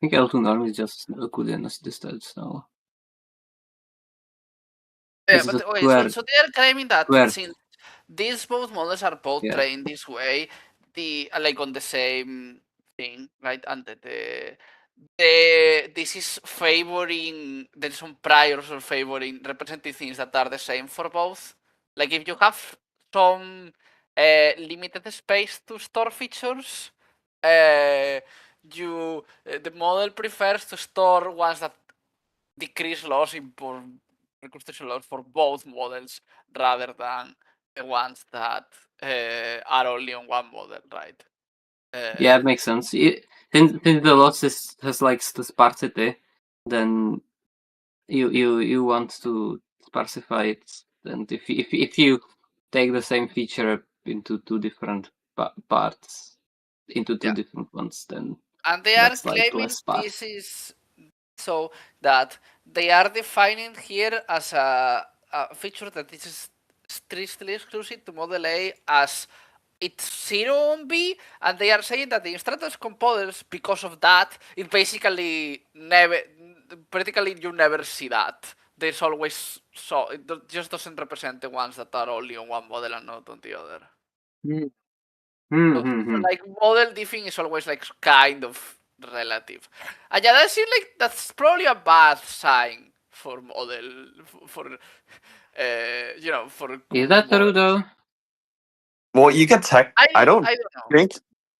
I think L2 norm is just Euclidean distance now. Yeah, It's but the okay, square. so they are claiming that Square. since these both models are both Yeah. trained this way, the like on the same thing, right? And this is favoring, there's some priors or favoring representing things that are the same for both. Like if you have some limited space to store features, the model prefers to store ones that decrease loss in reconstruction loss for both models rather than the ones that are only on one model, right? Yeah, it makes sense. Since the loss has like sparsity, then you want to sparsify it. And if you take the same feature into two different parts, into two Yeah. different ones, then And they are that's like claiming less sparse. this is so that they are defining here as a feature that is strictly exclusive to Model A as it's 0 on B, and they are saying that the instructors compilers, because of that, it basically practically you never see that. There's always it just doesn't represent the ones that are only on one model and not on the other. So, like model diffing is always like kind of relative. And yeah, that seems like that's probably a bad sign for model for for Is that true models. though? Well, you could I don't I don't know. think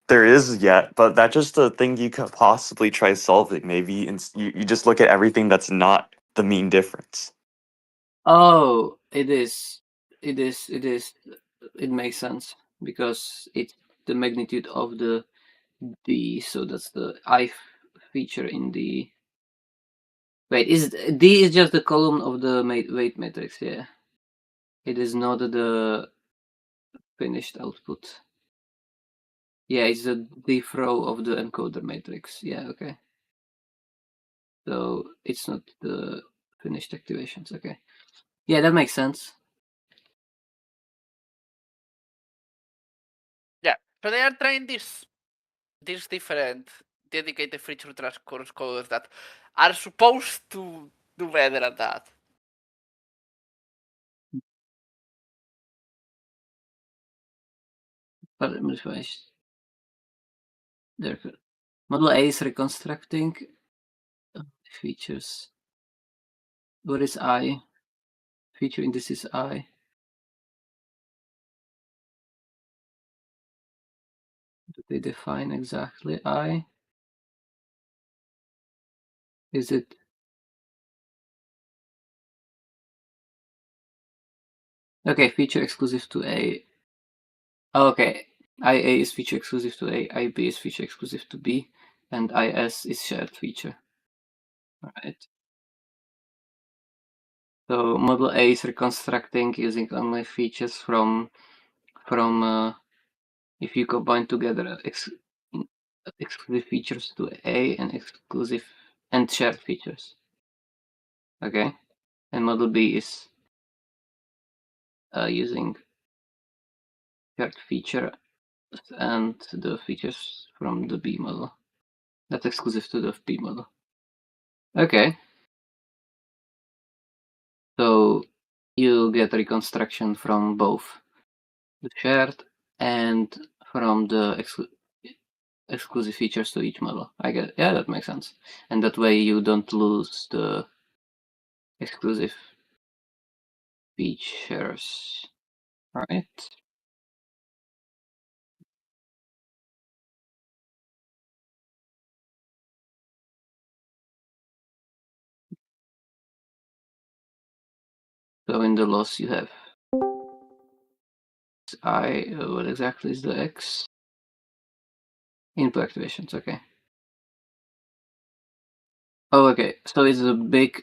there is yet, but that's just a thing you could possibly try solving. Maybe you just look at everything that's not the mean difference. Oh, it is. It is. It is. It makes sense because it's the magnitude of the D. So that's the I feature in the. Wait, is D is just the column of the weight matrix? Yeah, it is not the finished output. Yeah, it's the diff row of the encoder matrix. Yeah, okay. So it's not the finished activations. Okay. Yeah, that makes sense. So they are trying these different dedicated feature crosscoders that are supposed to do better at that. Model A is reconstructing features. What is I? Feature indices I. Do they define exactly I? Is it? Okay, feature exclusive to A. Oh, okay, IA is feature exclusive to A, IB is feature exclusive to B, and IS is shared feature. Alright. So model A is reconstructing using only features from if you combine together exclusive features to A and exclusive and shared features. Okay, and model B is using shared feature and the features from the B model. That's exclusive to the B model. Okay. So you get reconstruction from both the shared and from the exclusive features to each model. I get, yeah, that makes sense. And that way you don't lose the exclusive features, right? So in the loss you have I, what exactly is the X? Input activations, okay. Oh, okay, so it's a big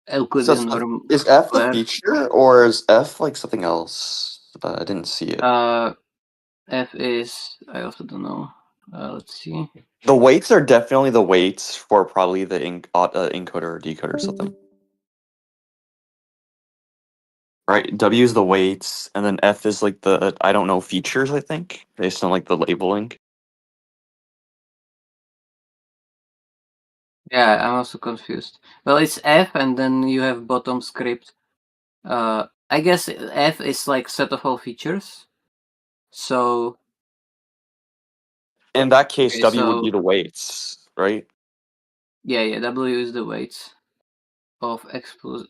Euclidean norm. Is F a square. feature or is F like something else? I didn't see it. F is, I also don't know. Let's see. The weights are definitely the weights for probably the encoder or decoder or something. Right, W is the weights, and then F is like the, I don't know, features, I think, based on like the labeling. Yeah, I'm also confused. Well, it's F, and then you have bottom script. I guess F is like set of all features. So In that case, okay, W would so be the weights, right? yeah, W is the weights of exclusive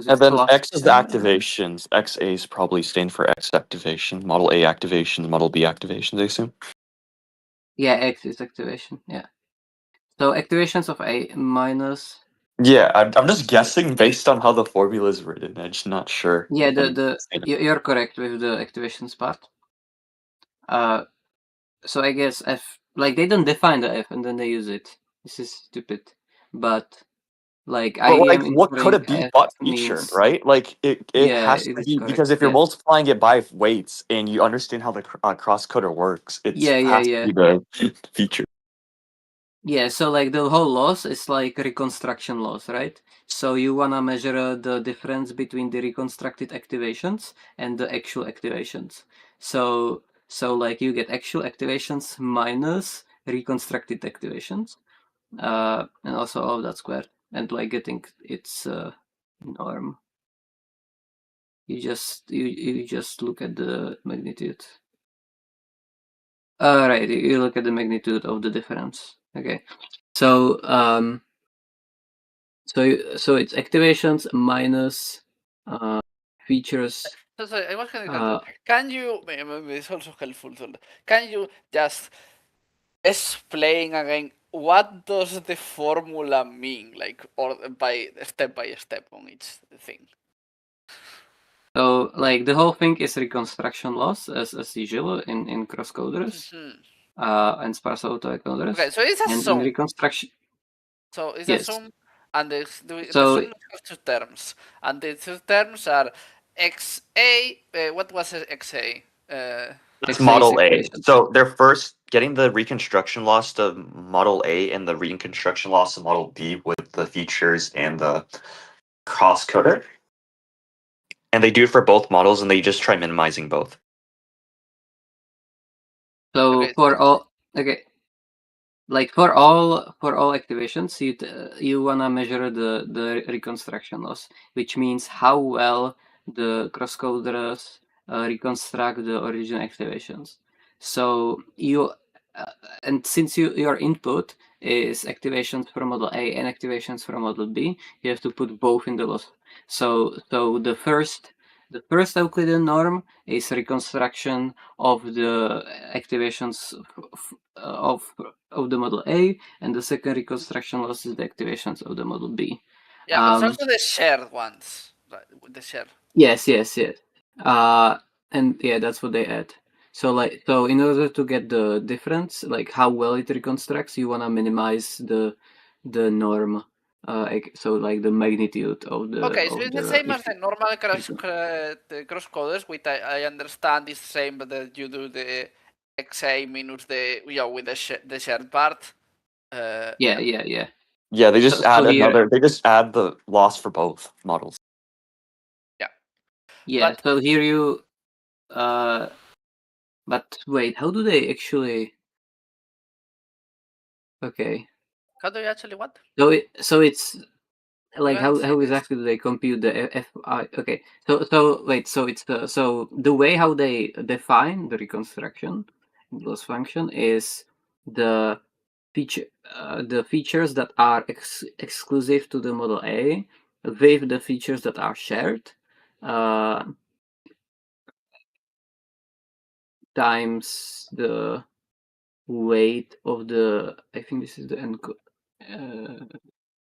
And then class. X is the activations. XA's probably stand for X activation. Model A activations, Model B activations, I assume. Yeah, X is activation. Yeah. So activations of A minus. Yeah, I'm just guessing based on how the formula is written. I'm just not sure. Yeah, And you're correct with the activations part. So I guess F, like they don't define the F and then they use it. This is stupid. But like But like, IBM what could inferring it be F but feature, means, right? Like, it yeah, has it to is be, correct. because if you're Yeah. multiplying it by weights and you understand how the crosscoder works, it Yeah, has to be the feature. Yeah, so like the whole loss is like reconstruction loss, right? So you wanna measure the difference between the reconstructed activations and the actual activations. So like you get actual activations minus reconstructed activations, and also all of that squared, and like getting its norm. You just look at the magnitude. Right, you look at the magnitude of the difference. Okay, so so it's activations minus features. So sorry, I was kind of helpful. Can you? It's also helpful. Can you just explain again what does the formula mean, like, or by step on each thing? So like the whole thing is reconstruction loss as usual in crosscoders and sparse autoencoders. Okay, so it's a and sum. in reconstruction. So it's Yes. a sum, and the So sum has two terms, and the two terms are XA. What was XA? That's XA is Model A. activation. So they're first getting the reconstruction loss of Model A and the reconstruction loss of Model B with the features and the crosscoder. And they do it for both models, and they just try minimizing both. So Okay, for all like for all activations, you wanna measure the reconstruction loss, which means how well the crosscoders reconstruct the origin activations. So and since your input is activations from model A and activations from model B, you have to put both in the loss. So the first Euclidean norm is reconstruction of the activations of the model A, and the second reconstruction loss is the activations of the model B. yeah, but it's also the shared ones, right? With the shared. Yes. And yeah, that's what they add. So in order to get the difference, like how well it reconstructs, you wanna minimize the norm. So like the magnitude of the. Okay, so it's the same as the normal recon- the crosscoders, which I understand is the same, but that you do the XA minus the with the shared part. Yeah. Yeah, they just So add here- another. They just add the loss for both models. Yeah. But- So here you. But wait, how do they actually? Okay. How do you actually what? So it's like haven't how seen this. exactly do they compute the FI? Okay, so wait, so it's so the way how they define the reconstruction loss function is the features that are exclusive to the model A with the features that are shared times the weight of the. I think this is the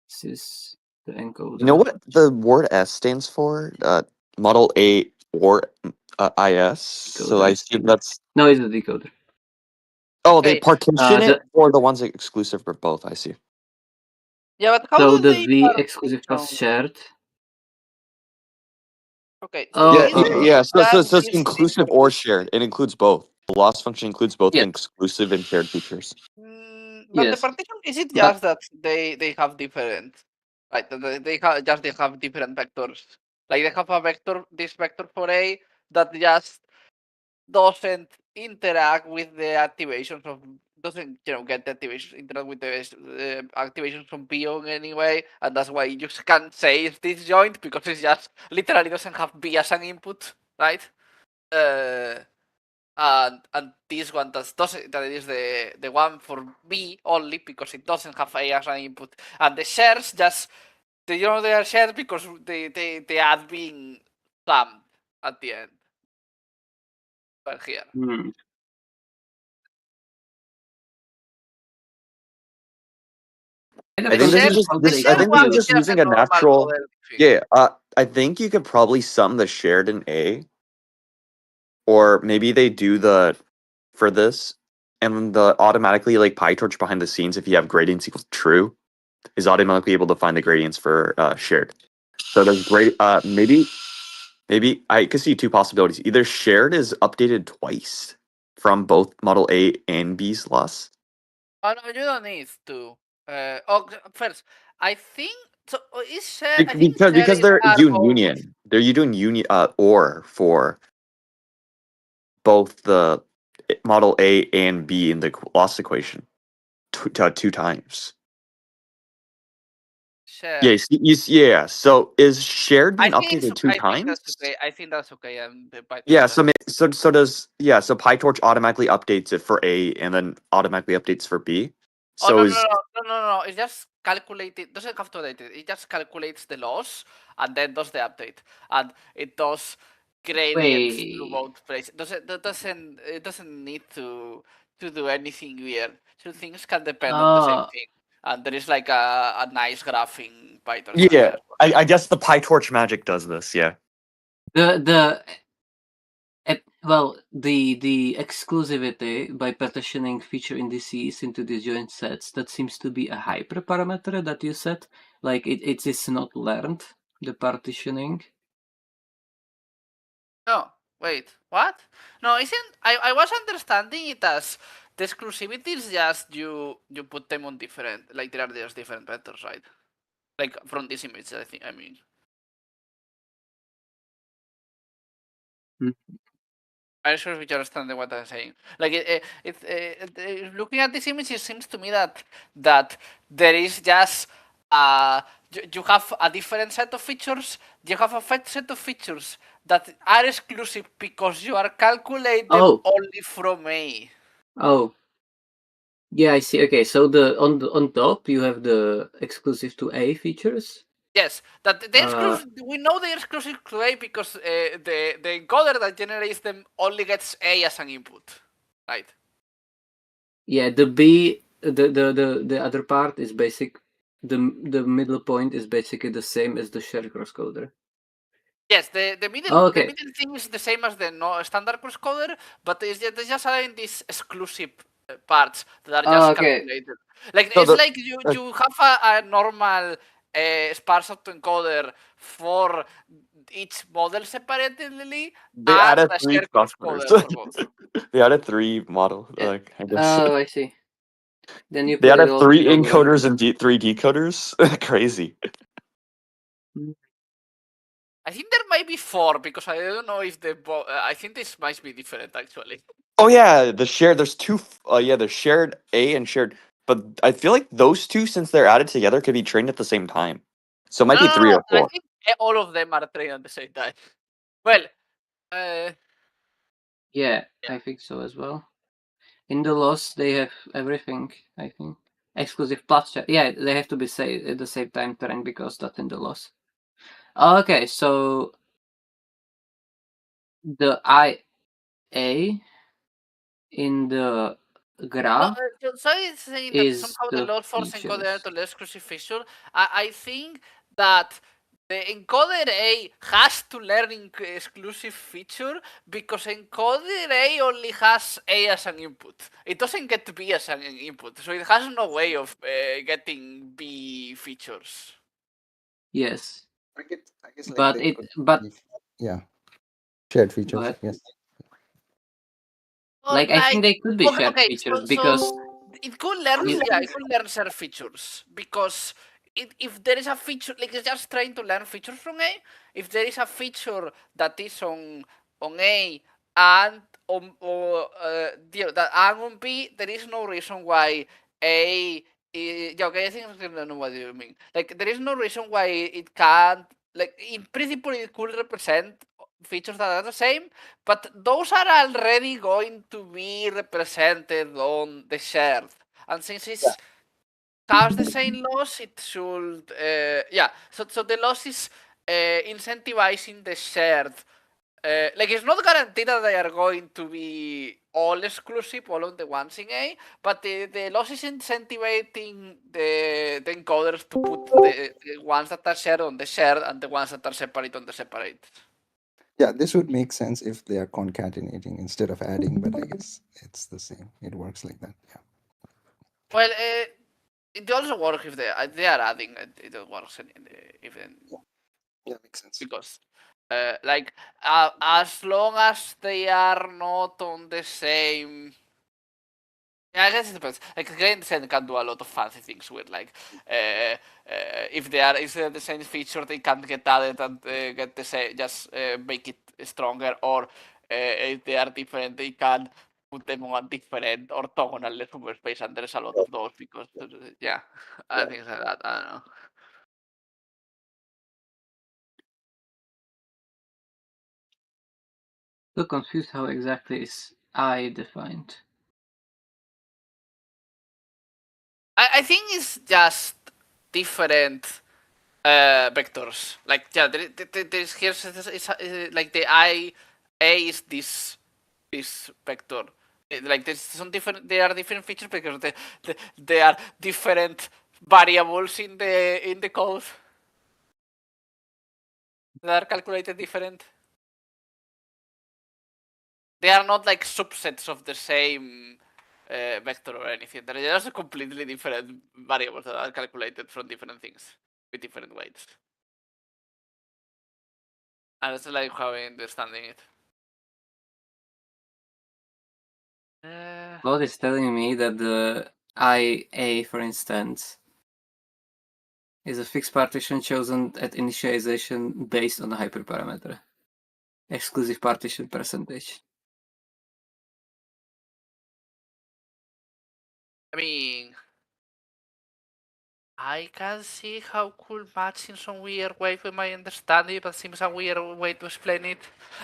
this is the encoder. You know what the word S stands for? Model A or IS. So I assume that's. No, it's a decoder. Oh, they Okay, partition the- it for the ones that exclusive for both. I see. Yeah, but how So do the they V partition? exclusive was shared. Okay, so Oh, Yeah. So it's this inclusive or shared. It includes both. The loss function includes both Yeah. the exclusive and shared features. But the Yes. partition is it But- just that they have different, right? They have different vectors. Like they have a vector, this vector for A that just doesn't interact with the activations of doesn't get the activations interact with the activations from B in any way, and that's why you just can't say it's disjoint because it's just literally doesn't have B as an input, right? And this one that is the one for B only because it doesn't have A as an input, and the shares just they are shared because they add being summed at the end. But here. I think this is just. I think this is just using a natural. Yeah. I think you could probably sum the shared in A, or maybe they do the for this, and the automatically like PyTorch behind the scenes, if you have gradients equals true, is automatically able to find the gradients for shared. So there's maybe I could see two possibilities. Either shared is updated twice from both model A and B's loss. Oh no, you don't need to. First, I think so. Is shared? I think Because they're doing union. They're you doing union or for both the model A and B in the loss equation two times. shared. Yeah, yeah. So is shared being I think updated two times? that's okay. I think that's okay. Yeah. So does so PyTorch automatically updates it for A and then automatically updates for B. Oh So no! It just calculates. It doesn't have to update it. It just calculates the loss and then does the update, and it does gradients to both places. It doesn't need to do anything weird. Two things can depend on the same thing, and there is like a nice graph in Python. yeah, I guess the PyTorch magic does this. Yeah. The exclusivity by partitioning feature indices into disjoint sets, that seems to be a hyperparameter that you set. Like it is not learned, the partitioning. No, wait, what? No, isn't I was understanding it as the exclusivity is just you put them on different, like there are just different vectors, right? Like from this image, I mean. I'm sure if you understand what I'm saying. Like looking at this image, it seems to me that there is just you have a different set of features. You have a set of features that are exclusive because you are calculating them Oh. only from A. Oh. Yeah, I see. Okay, so on top you have the exclusive to A features. Yes, that the exclusive. We know they're exclusive to A because the encoder that generates them only gets A as an input, right? Yeah, the B, the other part is basic. The middle point is basically the same as the shared crosscoder. Yes, the middle Oh, okay. the middle thing is the same as the standard crosscoder, but it's just adding these exclusive parts that are just okay. calculated. Like So it's the- like you have a normal sparse autoencoder for each model separately, They and added a 3 shared crosscoders. crosscoder for both. They added 3 model. Yeah. Like I guess Oh, I see. Then you they put it added all 3 together. encoders and 3 decoders. Crazy. I think there might be 4 because I don't know if I think this might be different actually. Oh yeah, the shared. There's 2. Yeah, the shared A and shared. But I feel like those 2, since they're added together, could be trained at the same time. So it might be 3 or 4. I think all of them are trained at the same time. Well, Yeah, I think so as well. In the loss, they have everything, I think. Exclusive plus chat. Yeah, they have to be at the same time trained because that's in the loss. Okay, so the IA in the graph so it's saying that is somehow the the load force encoder features. to the exclusive feature. I think that the encoder A has to learn exclusive feature because encoder A only has A as an input. It doesn't get B as an input, so it has no way of getting B features. Yes, I guess like but they it could but be- yeah, shared go features. ahead. Yes. Well, Like I think they could be shared okay, features so because it could learn, You- yeah, it could learn shared features because if there is a feature, like it's just trying to learn features from A. If there is a feature that is on A and that and on B, there is no reason why A. Yeah, okay, I think I know what you mean. Like there is no reason why it can't. Like in principle, it could represent features that are the same, but those are already going to be represented on the shared. And since it's has the same loss, it should So the loss is incentivizing the shared. Like it's not guaranteed that they are going to be all exclusive, all of the ones in A, but the loss is incentivizing the encoders to put the ones that are shared on the shared and the ones that are separate on the separate. Yeah, this would make sense if they are concatenating instead of adding, but I guess it's the same. It works like that. Yeah. Well, it also works if they are adding. It works even Yeah, makes sense. because, as long as they are not on the same. Yeah, I guess it depends. Like Grain can do a lot of fancy things with if they are the same feature, they can get added and get the same, just make it stronger. Or if they are different, they can put them on a different orthogonal superspace, and there's a lot of those because I think like that. I don't know. so confused how exactly is I defined. I think it's just different vectors. Like there's here's like the A is this vector. Like there's some different. There are different features because there are different variables in the code that are calculated different. They are not like subsets of the same vector or anything. They're just completely different variables that are calculated from different things with different weights. And that's like how I'm understanding it. Plot is telling me that the IA, for instance, is a fixed partition chosen at initialization based on a hyperparameter. Exclusive partition percentage. I mean, I can see how could match in some weird way with my understanding, but seems a weird way to explain it.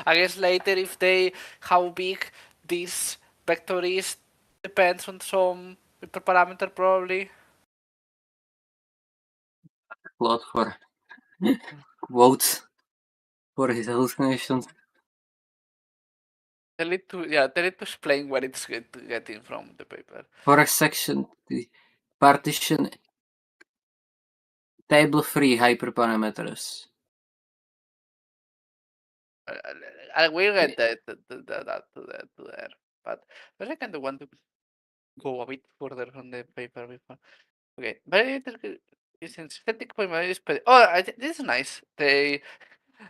I guess later if they how big this vector is depends on some hyperparameter probably. Plot for quotes for his hallucinations. Tell it to explain where it's getting from the paper. For a section, the partition table free hyperparameters. I will get that to there, but I kind of want to go a bit further on the paper before. Okay, very synthetic polymer is this is nice. They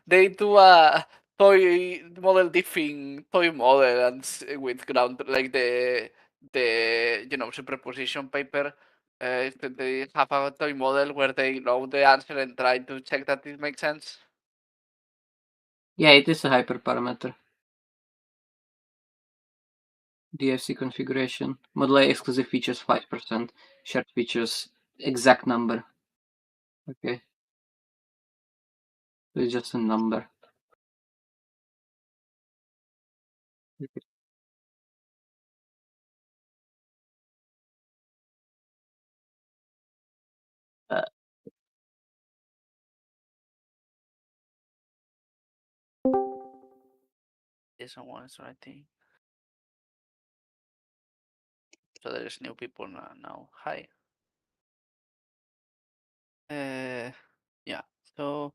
do a toy model diffing toy model and with ground like the superposition paper. They have a toy model where they know the answer and try to check that it makes sense. Yeah, it is a hyperparameter. DFC configuration. Model A exclusive features 5%. Shared features exact number. Okay. So it's just a number. This one is writing. So there's new people now. Hi. Yeah. So.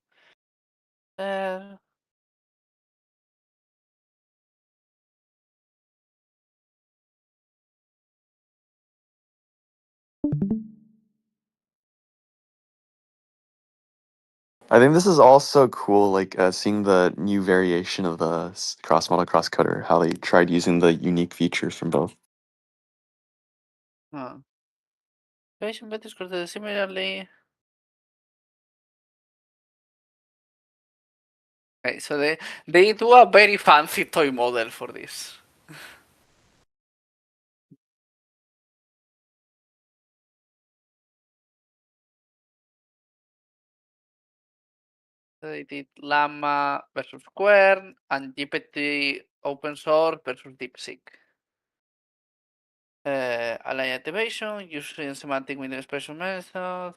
I think this is also cool, like seeing the new variation of the cross-model crosscutter, how they tried using the unique features from both. Patient better scored similarly. Okay, so they do a very fancy toy model for this. So they did Llama versus Quern and GPT open source versus DeepSeek. Align activation using semantic meaning expression method.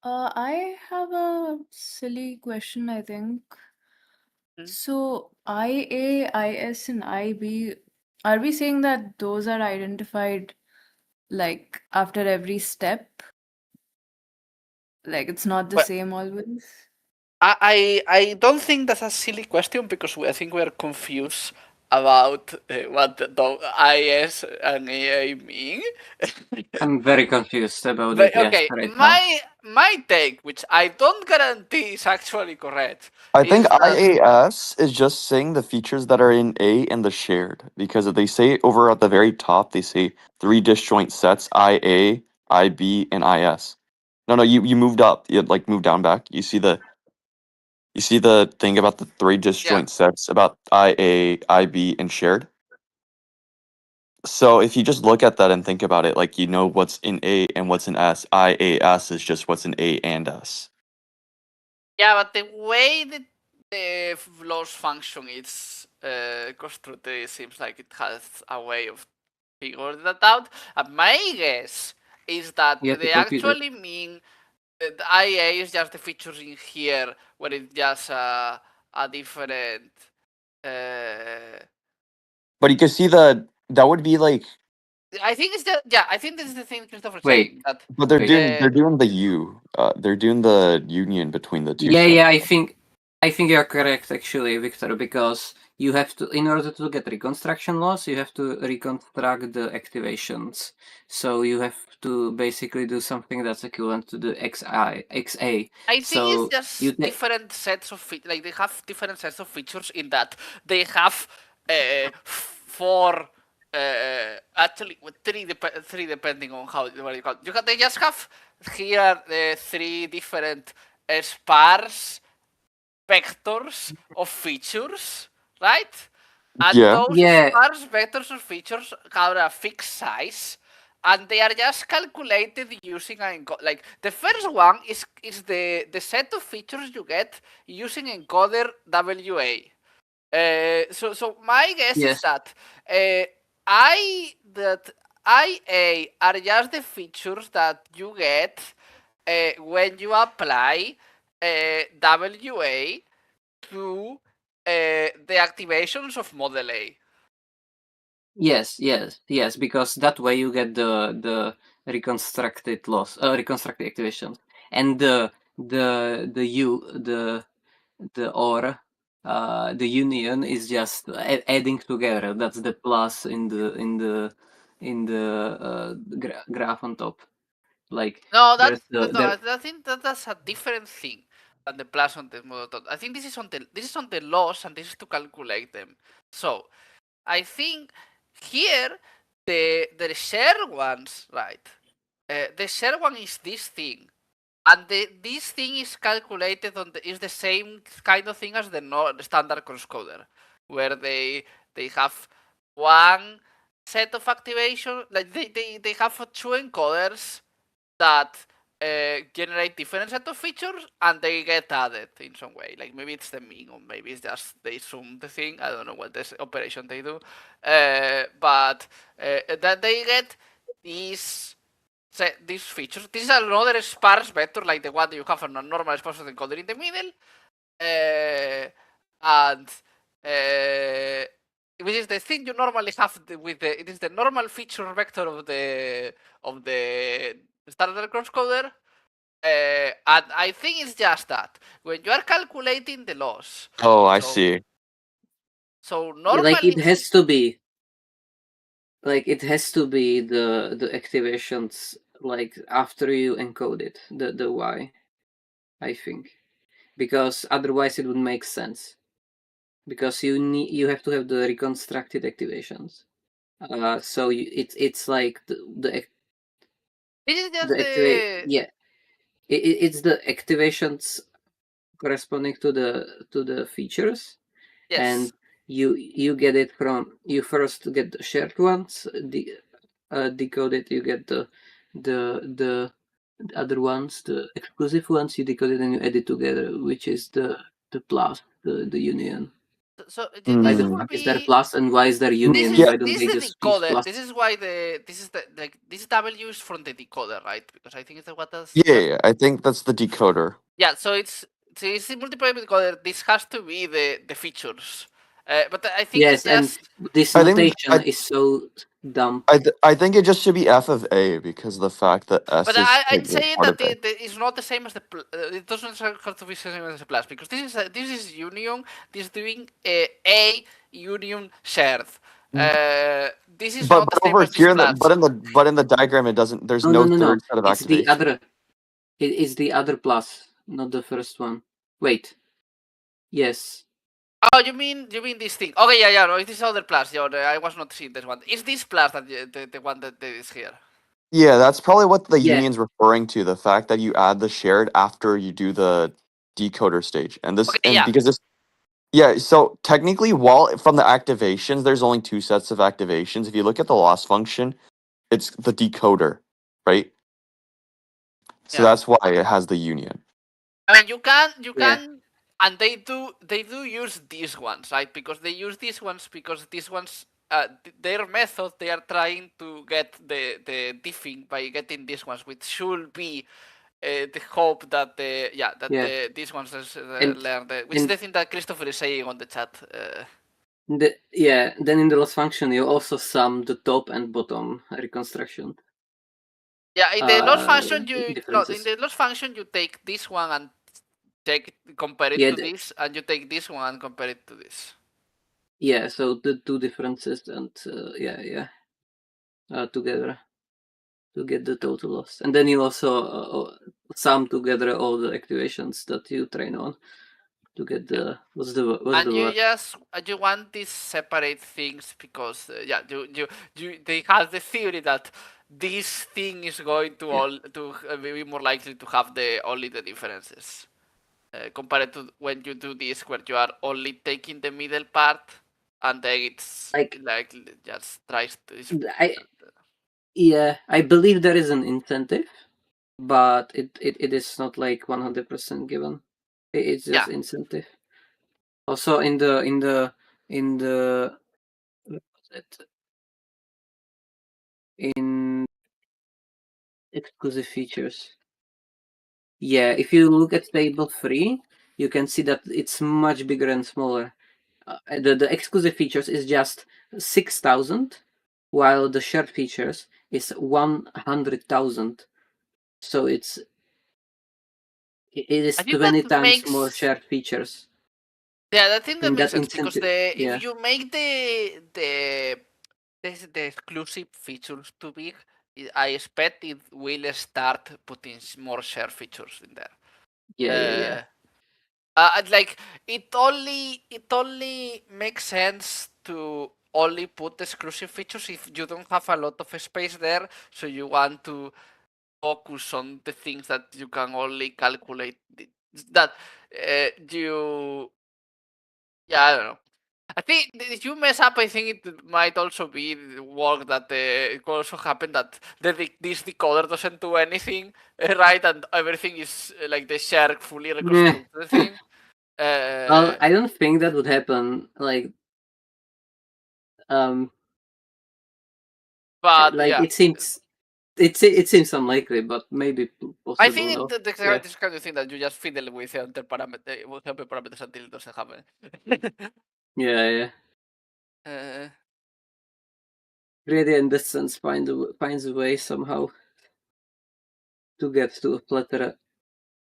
I have a silly question, I think. Hmm. So IA, IS, and IB, are we saying that those are identified like after every step? Like it's not the Well, same always? I don't think that's a silly question because I think we are confused about what the IS and AA mean. I'm very confused about But, it, yes, okay, right now. my take, which I don't guarantee is actually correct, I think is that IAS is just saying the features that are in A and the shared, because they say over at the very top, they say 3 disjoint sets, IA, IB, and IS. No, you moved up. You like moved down back. You see the thing about the 3 disjoint sets about IA, IB, and shared. So if you just look at that and think about it, like you know what's in A and what's in S. IAS is just what's in A and S. yeah, but the way that the loss function is constructed, it seems like it has a way of figuring that out. And my guess is that You have to they compute it. actually mean that IA is just the features in here, where it's just a different. But you can see that would be like, I think it's the I think this is the thing Christopher's Wait. saying that. but they're Wait. doing the U. They're doing the union between the two. Yeah, sets. yeah, I think I think you're correct, actually, Victor, because you have to, in order to get reconstruction loss, you have to reconstruct the activations. So you have to basically do something that's equivalent to the XA. I think So it's just you different sets of like they have different sets of features in that they have four. Actually, three depending on how what you call. They just have here three different sparse vectors of features, right? And Yeah. those Yeah. sparse vectors of features have a fixed size, and they are just calculated using an like the first one is the set of features you get using encoder WA. So my guess is Yes. that IA are just the features that you get when you apply WA to the activations of Model A. Yes, because that way you get the reconstructed loss, reconstructed activation, and the union is just adding together. That's the plus in the graph on top. Like No, there's I think that's a different thing than the plus on the model. I think this is on the loss, and this is to calculate them. So I think here the share ones, right? The share one is this thing, and this thing is calculated is the same kind of thing as the standard crosscoder, where they have one set of activation, like they have two encoders that generate different set of features, and they get added in some way. Like maybe it's the mean, or maybe it's just they sum the thing. I don't know what this operation they do, but that they get these features. This is another sparse vector, like the one that you have on a normal sparse encoder in the middle, and which is the thing you normally have it is the normal feature vector of the standard crosscoder. And I think it's just that when you are calculating the loss. Oh, I see. So normally, like it has to be. Like it has to be the activations like after you encode it, the Y, I think, because otherwise it would make sense. Because you have to have the reconstructed activations. So it's like the this is just yeah, it's the activations corresponding to the features, yes. and you get it from you first get the shared ones, decode it, you get the other ones, the exclusive ones, you decode it and you add it together, which is the plus, the union. So Why this the would fuck is be. there plus and why is there union? This Why don't is they the just use decoder. plus? This is why this W is from the decoder, right? Because I think it's what does. Yeah, I think that's the decoder. Yeah, so it's the multiplayer decoder. This has to be the features. But I think Yes, it's just. and this I think notation is so dumb. I think it just should be F of A because of the fact that S But is I'd say part that of A. it's not the same as it doesn't have to be the same as the plus, because this is union. This is doing a union shared. This is not the same over as this here, plus. but in the diagram, it doesn't. There's No. third set of It's the activation. other. It's the other plus, not the first one. Wait. Yes. Oh, you mean this thing? Okay, yeah. No, it is other plus. Yeah, I was not seeing this one. Is this plus that the one that is here? Yeah, that's probably what the Yeah. union's referring to. The fact that you add the shared after you do the decoder stage, and this Okay, and yeah. because this. Yeah, so technically, while from the activations, there's only two sets of activations. If you look at the loss function, it's the decoder, right? So Yeah. that's why it has the union. I mean, you can, Yeah. and they do use these ones, right? Because they use these ones because these ones, their method, they are trying to get the diffing by getting these ones, which should be the hope that these ones learn, which is the thing that Christopher is saying on the chat. Then in the loss function you also sum the top and bottom reconstruction. Yeah, in the loss function differences. you take this one and compare it Yeah, to this, and you take this one and compare it to this. Yeah, so the two differences and together to get the total loss, and then you also sum together all the activations that you train on to get the what's the And you word? just you want these separate things because they have the theory that this thing is going to be more likely to have only the differences compared to when you do this where you are only taking the middle part and then it's Like just tries to. I believe there is an incentive, but it is not like 100% given. It's just incentive. Also in the in exclusive features. Yeah, if you look at table 3, you can see that it's much bigger and smaller. The exclusive features is just 6,000, while the shared features is 100,000. So it is 20 times more shared features. Yeah, I think that And makes that sense because incentive, if you make the exclusive features too big, I expect it will start putting more share features in there. Yeah. Like it only makes sense to only put exclusive features if you don't have a lot of space there, so you want to focus on the things that you can only calculate that you. Yeah, I don't know. I think if you mess up, I think it might also be work that it could also happen that this decoder doesn't do anything, right? And everything is like the share fully reconstructs the thing. Well, I don't think that would happen. Like, but like yeah, it seems unlikely, but maybe possible. I think no? this kind of thing that you just fiddle with enter parameter, with helper parameters until it doesn't happen. Yeah. Gradient distance finds a way somehow to get to a plethora.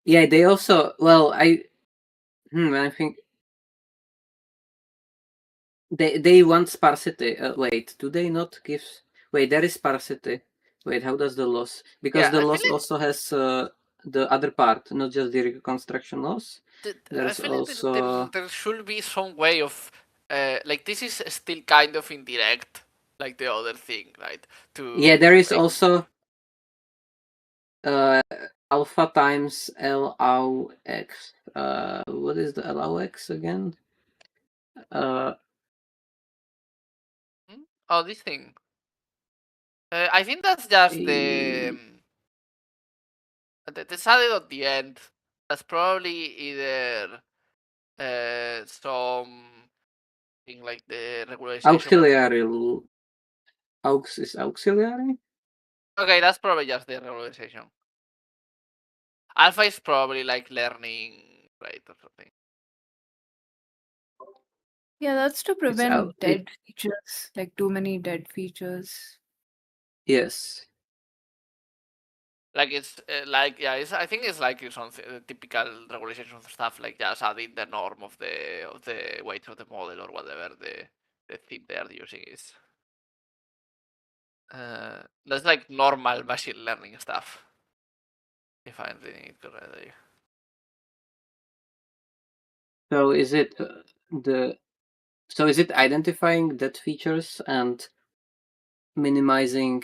Yeah, they also I think they want sparsity. Wait, do they not give? Wait, there is sparsity. Wait, how does the loss? Because the loss also has the other part, not just the reconstruction loss. I feel like there should be some way of like this is still kind of indirect, like the other thing, right? There is also alpha times LAUX. What is the LAUX again? This thing. I think that's just the added at the end. That's probably either some thing like the regularization. Auxiliary. Aux is auxiliary? Okay, that's probably just the regularization. Alpha is probably like learning, right, or something. Yeah, that's to prevent dead features, like too many dead features. Yes. Like it's I think it's like some typical regularization stuff, like just adding the norm of the weight of the model or whatever the theme they are using is. That's like normal machine learning stuff, if I'm reading it correctly. So is it is it identifying dead features and minimizing?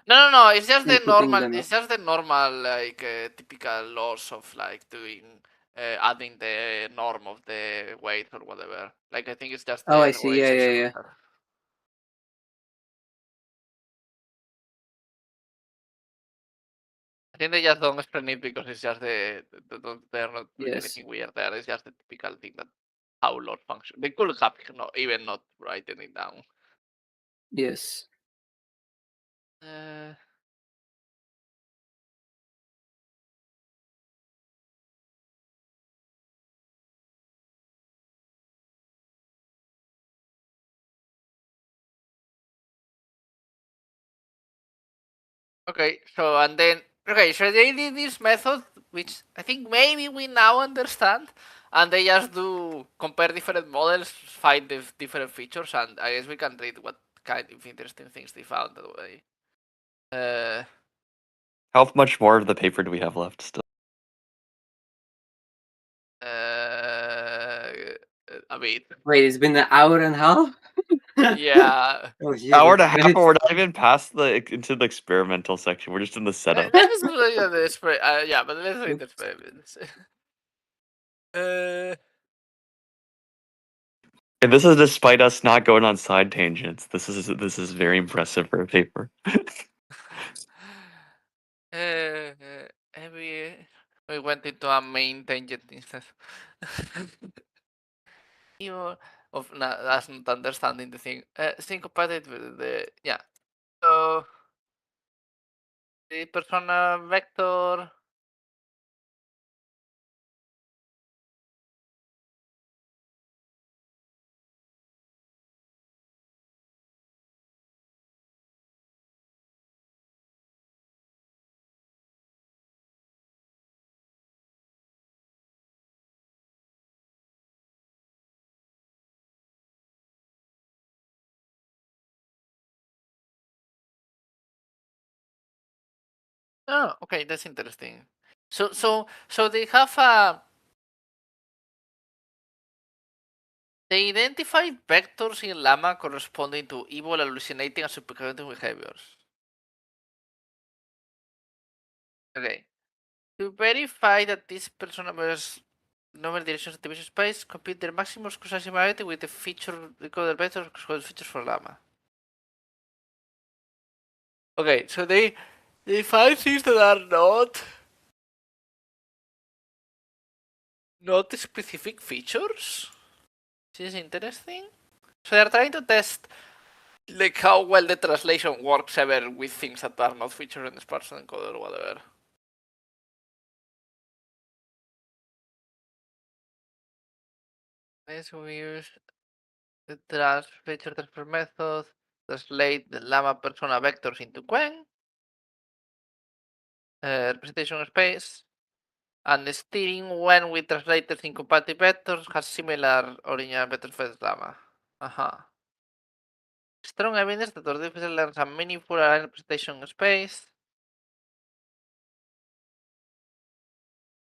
No. It's just the normal. Them It's just the normal like typical laws of like doing adding the norm of the weight or whatever. Like I think it's just the I see. regularization Yeah. stuff. I think they just don't explain it because it's just they're not doing anything weird there. It's just the typical thing that how load function. They could have even not written it down. Yes. Okay, so and then Okay, so they did this method, which I think maybe we now understand, and they just do compare different models, find the different features, and I guess we can read what kind of interesting things they found that way. How much more of the paper do we have left still? I mean, Wait, it's been an hour and a half? yeah. Oh, Jesus Hour and a half, Christ. but we're not even past into the experimental section. We're just in the setup. Let's look at this. Yeah, but let's read the Oops. experiments. And this is despite us not going on side tangents. This is very impressive for a paper. We went into a main tangent instead. You of that's not understanding the thing. Syncopated with the So the persona vector. Oh, okay, that's interesting. So they have a. They identified vectors in llama corresponding to evil, hallucinating, and supercognitive behaviors. Okay. To verify that this persona was normal directions activation space, compute their maximum cross similarity with the feature decoder vector features for llama. Okay, so they find things that are not specific features. This is interesting. So they're trying to test like how well the translation works ever with things that are not featured in the sparse encoder or whatever. Let's use the feature transfer method, translate the llama persona vectors into Quen, representation space, and the steering when we translate the incompatible vectors has similar original vectors for llama. Strong evidence that our different learns a meaningful representation space.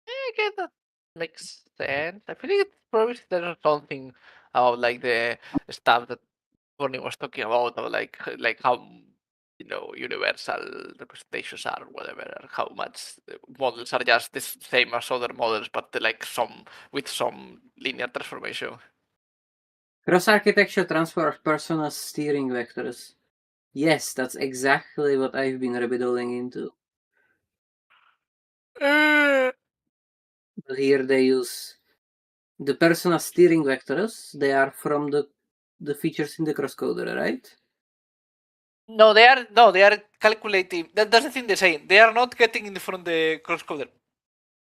I guess that makes sense. I feel like it's probably there's something about like the stuff that Bonnie was talking about, or like how universal representations are, whatever, or how much models are just the same as other models, but like with some linear transformation. Cross-architecture transfer of persona steering vectors. Yes, that's exactly what I've been rabbidoling into. But here they use the persona steering vectors. They are from the features in the crosscoder, right? No, they are calculating. That's the thing they're saying. They are not getting in from the crosscoder.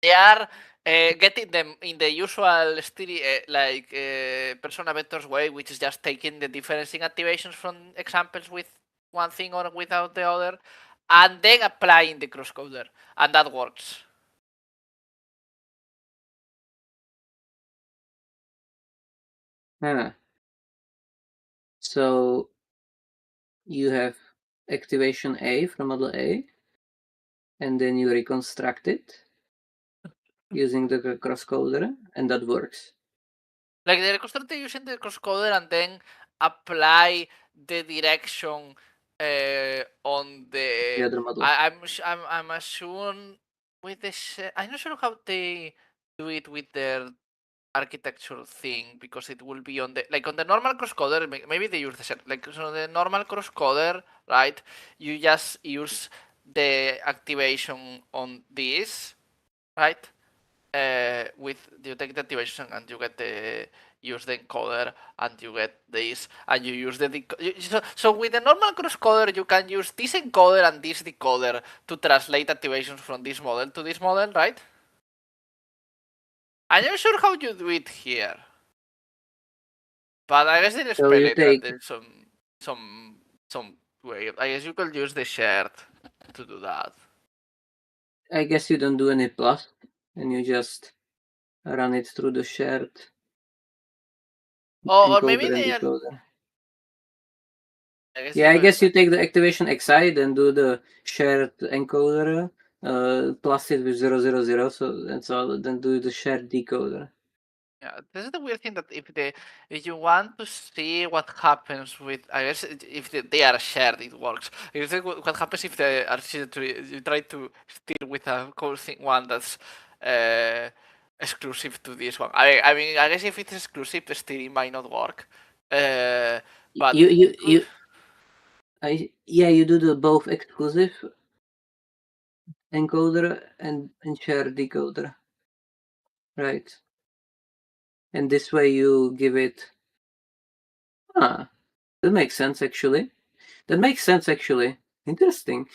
They are getting them in the usual persona vectors way, which is just taking the differencing activations from examples with one thing or without the other, and then applying the crosscoder, and that works. So you have activation A from model A, and then you reconstruct it using the crosscoder, and that works. Like they reconstruct using the crosscoder and then apply the direction on The other model. I'm assuming with the I'm not sure how they do it with their architectural thing, because it will be on the normal crosscoder. Maybe they use the set so the normal crosscoder, right? You just use the activation on this, right? With you take the activation and you get the use the encoder and you get this and you use the so with the normal crosscoder you can use this encoder and this decoder to translate activations from this model to this model, right? I'm not sure how you do it here, but I guess they So explain you it that take there's some way. I guess you could use the shared to do that. I guess you don't do any plus, and you just run it through the shared Or maybe encoder and they are. decoder. I guess Yeah, I even guess you take the activation xi, then do the shared encoder, plus it with 000, so that's all. Then do the shared decoder. Yeah, this is the weird thing that if you want to see what happens with, I guess if they are shared, it works. If what happens if they are shared, you try to steer with a cool thing, one that's exclusive to this one. I mean, I guess if it's exclusive, the steering might not work. But You you do the both exclusive encoder and shared decoder, right? And this way you give it. That makes sense actually. Interesting.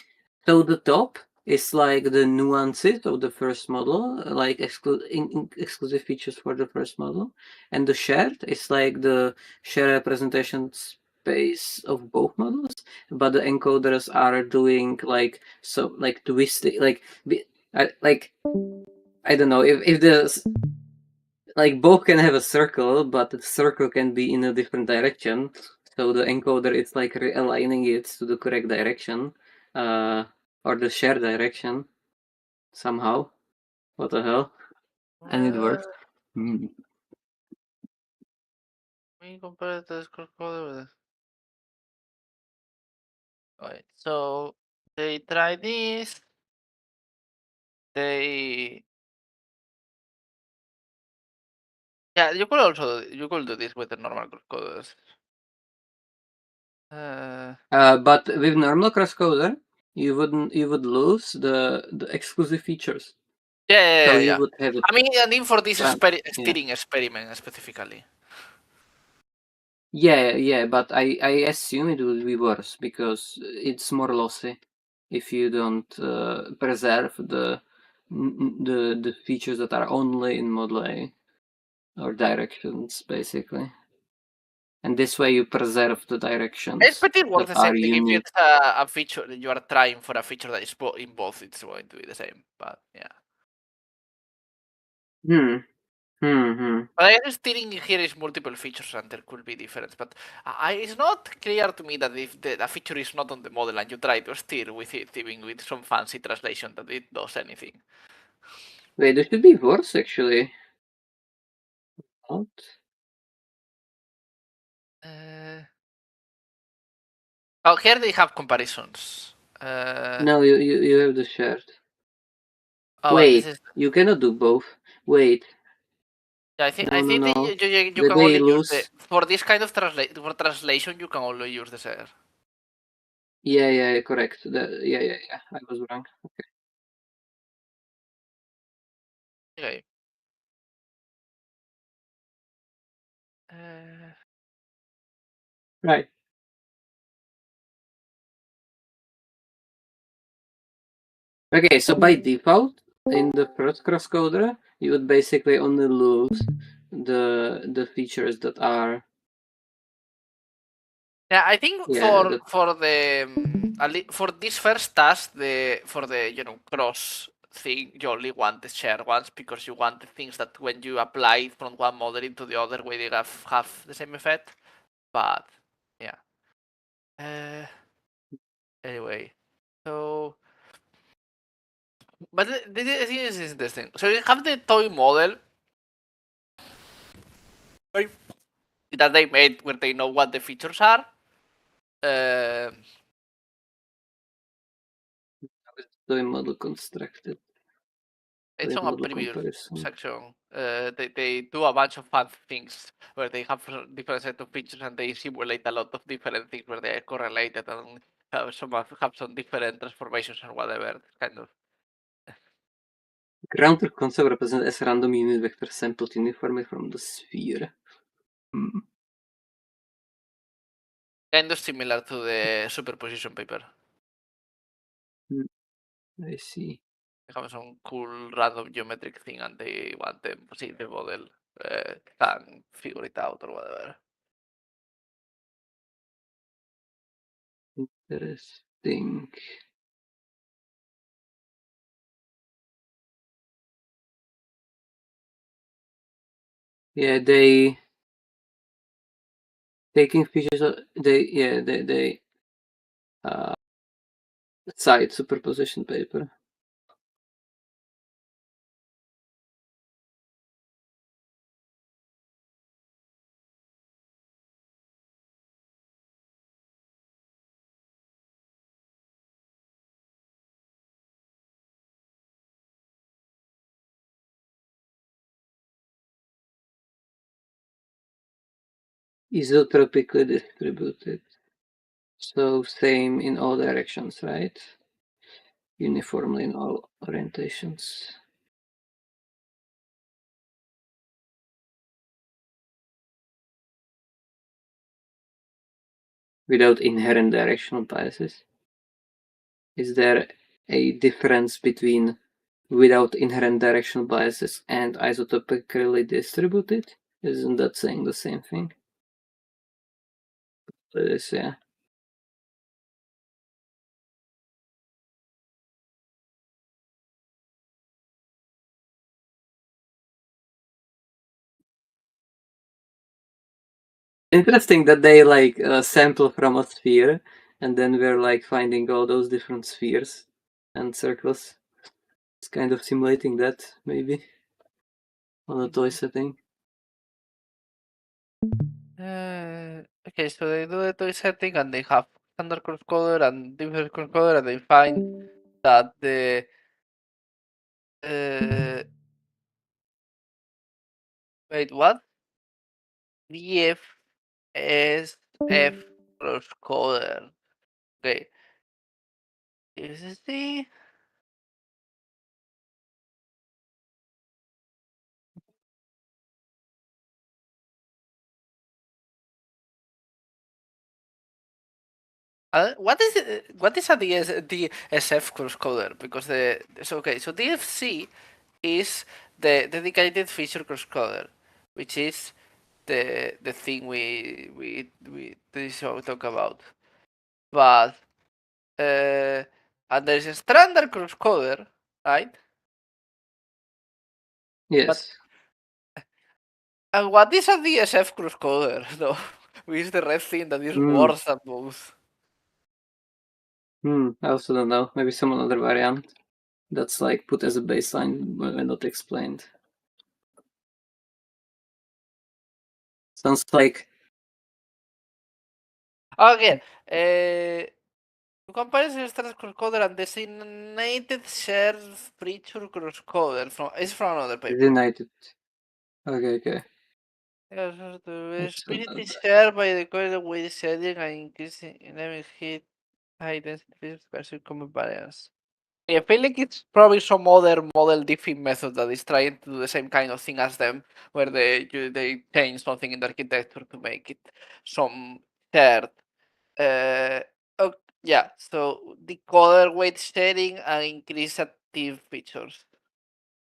So the top is like the nuances of the first model, like exclusive features for the first model, and the shared is like the shared representation space of both models. But the encoders are doing like twisting, I don't know if the like both can have a circle, but the circle can be in a different direction. So the encoder is like realigning it to the correct direction, or the shared direction somehow. What the hell? And it works. we compare the crosscoder with. Alright, so they try this. They Yeah, you could do this with the normal crosscoders. But with normal crosscoder, you would lose the exclusive features. Yeah, So yeah, you yeah. would have it. I mean, and for this Yeah. steering experiment specifically. Yeah, but I assume it will be worse because it's more lossy if you don't preserve the features that are only in Model A or directions basically, and this way you preserve the directions It's pretty worth that the same are thing. If unique. it's a feature you are trying for a feature that is in both, it's going to be the same. But yeah. But I guess steering here is multiple features and there could be difference. But it's not clear to me that if the feature is not on the model and you try to steer with it, even with some fancy translation, that it does anything. Wait, there should be worse actually. What? Oh, here they have comparisons. No, you have the shared. Oh, Wait, this is. you cannot do both. Wait. Yeah, I think No. that you But can they only use lose. for this kind of translation you can only use the share. Yeah, correct. Yeah. I was wrong. Okay. Right. Okay, so by default, in the first crosscoder, you would basically only lose the features that are. Yeah, I think Yeah, for the for this first task, for the cross thing, you only want the shared ones because you want the things that when you apply it from one model into the other way, they have the same effect. But yeah. Anyway, so. But the thing is interesting. So you have the toy model that they made where they know what the features are. the model constructed. It's The on a model preview comparison. section. They do a bunch of fun things where they have different set of features and they simulate a lot of different things where they are correlated and have some different transformations or whatever. It's kind of. Ground truth concept represents as random unit vector sampled uniformly from the sphere. Kind of similar to the superposition paper. I see. They have some cool random geometric thing and they want them to see the model can figure it out or whatever. Interesting. Yeah, they taking features. They cite superposition paper. Isotropically distributed. So same in all directions, right? Uniformly in all orientations. Without inherent directional biases. Is there a difference between without inherent directional biases and isotopically distributed? Isn't that saying the same thing? It is, yeah. Interesting that they like sample from a sphere and then we're like finding all those different spheres and circles. It's kind of simulating that maybe on a toy setting. Okay, so they do the toy setting and they have standard crosscoder and different crosscoder, and they find that the wait, what? DFSF crosscoder. Okay. Is this the what is it? What is a DSF crosscoder? Because so DFC is the dedicated feature crosscoder, which is the thing we this show talk about. But and there's a standard crosscoder, right? Yes. And what is a DSF crosscoder though? Which is the red thing that is worse than both? I also don't know. Maybe some other variant that's like put as a baseline but not explained. Sounds like Okay. To compare the standard crosscoder and designated shared feature crosscoder from another paper. United. Okay. Yes, the That's spirit another. is shared by the coil weight setting and increasing enemy hit high density versus common variance. I feel like it's probably some other model diffing method that is trying to do the same kind of thing as them, where they change something in the architecture to make it some shared. Yeah, so decoder weight sharing and increase active features.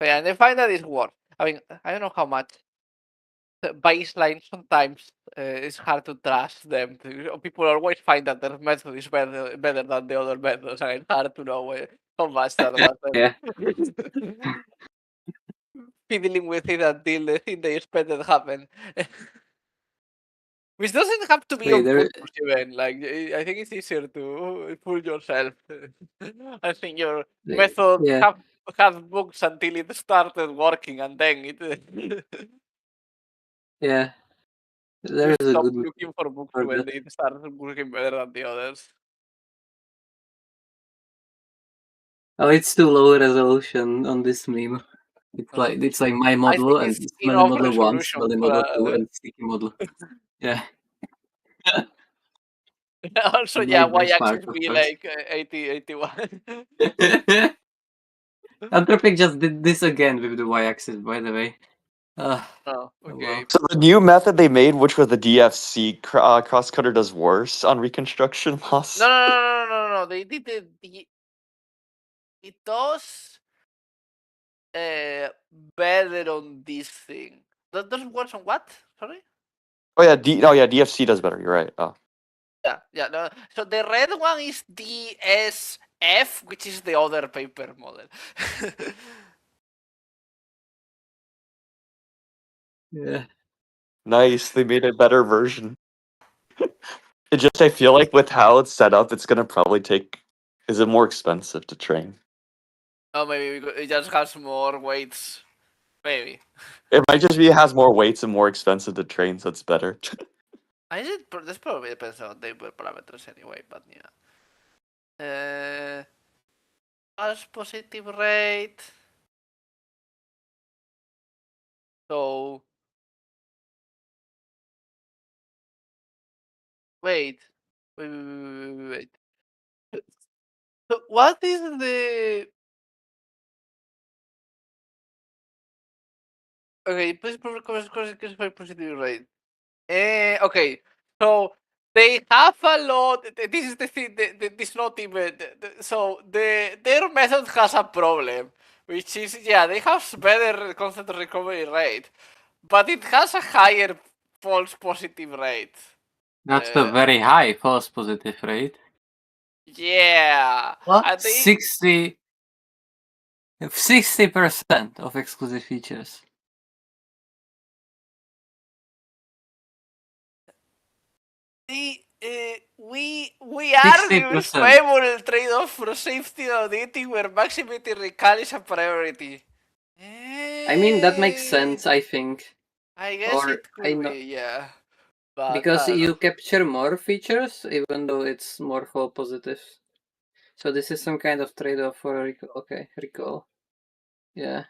Yeah, and I find that it works. I mean, I don't know how much. The baseline sometimes it's hard to trust them. People always find that their method is better than the other methods, and it's hard to know how much that was. Yeah. Fiddling with it until the thing they expected happened. Which doesn't have to be Wait, on there. purpose even. Like I think it's easier to fool yourself. I think your method Yeah. have bugs until it started working, and then it Yeah. you There's a stop good looking for bugs for when that. it starts working better than the others. Oh, it's too low resolution on this meme. It's Uh, like my I model think and it's my enough model 1, resolution my for model 2, and sticky model. Yeah. also, My yeah, y-axis benchmark, of be course. like 80, 81. Anthropic just did this again with the y-axis, by the way. Oh, Wow. okay. So the new method they made, which was the DFC crosscutter, does worse on reconstruction loss. No. They did it does better on this thing. That doesn't work on what? Sorry? Oh yeah, DFC does better. You're right. Oh. Yeah. No. So the red one is DSF, which is the other paper model. Yeah. Nice, they made a better version. It just I feel like with how it's set up, it's gonna probably take. Is it more expensive to train? Oh, maybe because it just has more weights. Maybe. It might just be it has more weights and more expensive to train, so it's better. I think this probably depends on the input parameters anyway, but yeah. False positive rate. So wait. Wait. So what is the okay? Please correct positive rate. Okay. So they have a lot. This is the thing. This not even. So their method has a problem, which is yeah they have better constant recovery rate, but it has a higher false positive rate. That's a very high false positive rate. Yeah. What? And they, 60% of exclusive features. we argue 60%. favorable trade-off for safety auditing where maximity recall is a priority. I mean, that makes sense, I think. I guess Or it could be, yeah. But because I don't you know. capture more features, even though it's more false positive. So this is some kind of trade-off for recall. Okay, recall. Yeah.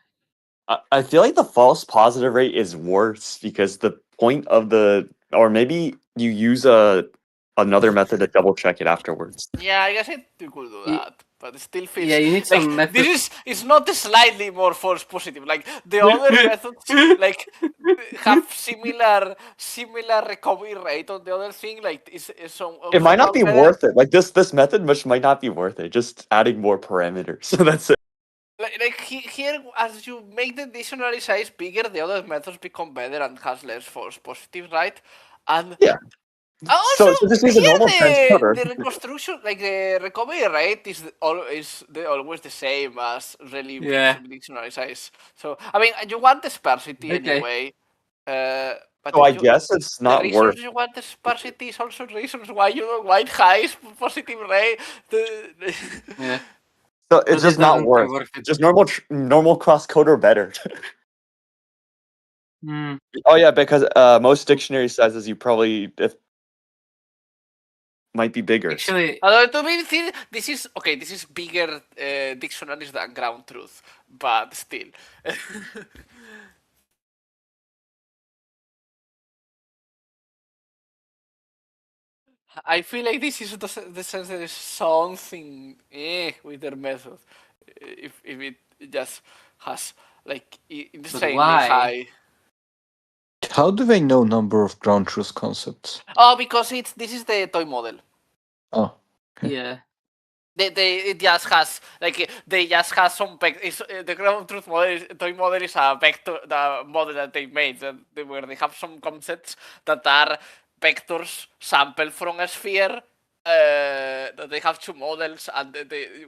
I feel like the false positive rate is worse because the point of the or maybe you use another method to double check it afterwards. Yeah, I guess you could do Ye- that, but it still feels Yeah, you need like some method. this is it's not slightly more false positive. Like the other methods, like have similar recovery rate on the other thing. Like is some. It might not be better. worth it. Like this method might not be worth it. Just adding more parameters. So that's it. Like here, as you make the dictionary size bigger, the other methods become better and has less false positive, right? And Yeah. also, So just use a here normal transcoder. the reconstruction, like the recovery rate, is always the same as really big Yeah. dictionary size. So I mean, you want the sparsity Okay. anyway. But So I you, guess it's the not reasons worth. you want the sparsity is also reasons why you don't want high positive rate. Yeah. So it's So this just not doesn't worth. seem worth it. Just normal crosscoder better. Hmm. Oh yeah, because most dictionary sizes you probably might be bigger. Actually, Although to be fair, this is okay. This is bigger dictionaries than ground truth, but still. I feel like this is the sense there is something with their method. If it just has like insanely why? high. How do they know number of ground truth concepts? Oh, because this is the toy model. Oh, okay. Yeah. It just has like they just has some the ground truth model toy model is a vector the model that they made where they have some concepts that are vectors sampled from a sphere. That they have two models and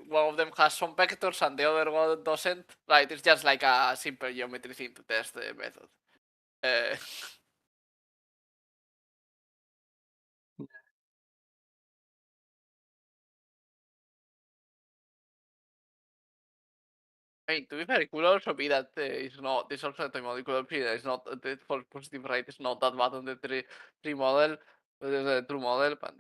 one of them has some vectors and the other one doesn't. Right, it's just like a simple geometry thing to test the method. I mean, to be fair, it could also be that it's not. This also the model could be that it's not the false positive rate is not that bad on the tree model, the true model. But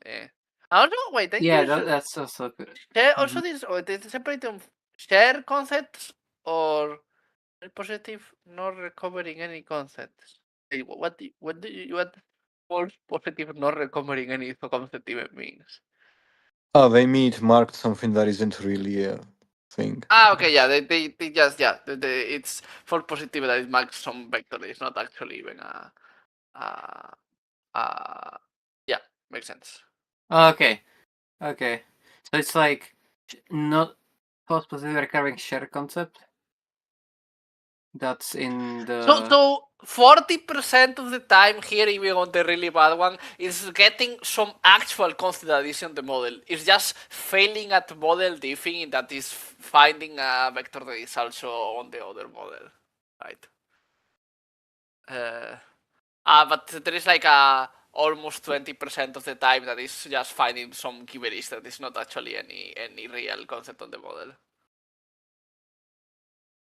also wait, then Yeah, you that's also good. share also this separate on share concepts or positive not recovering any concepts. What false positive not recovering any concept even means? Oh, they mean marked something that isn't really a thing. Okay, yeah, they just it's false positive that it marks some vector. It's not actually even yeah, makes sense. Okay. Okay. So it's like not false positive recurring share concept. That's in the. So 40% of the time here, even on the really bad one, is getting some actual constant addition to the model. It's just failing at model diffing that is finding a vector that is also on the other model, right? But there is like almost 20% of the time that is just finding some gibberish that is not actually any real concept on the model.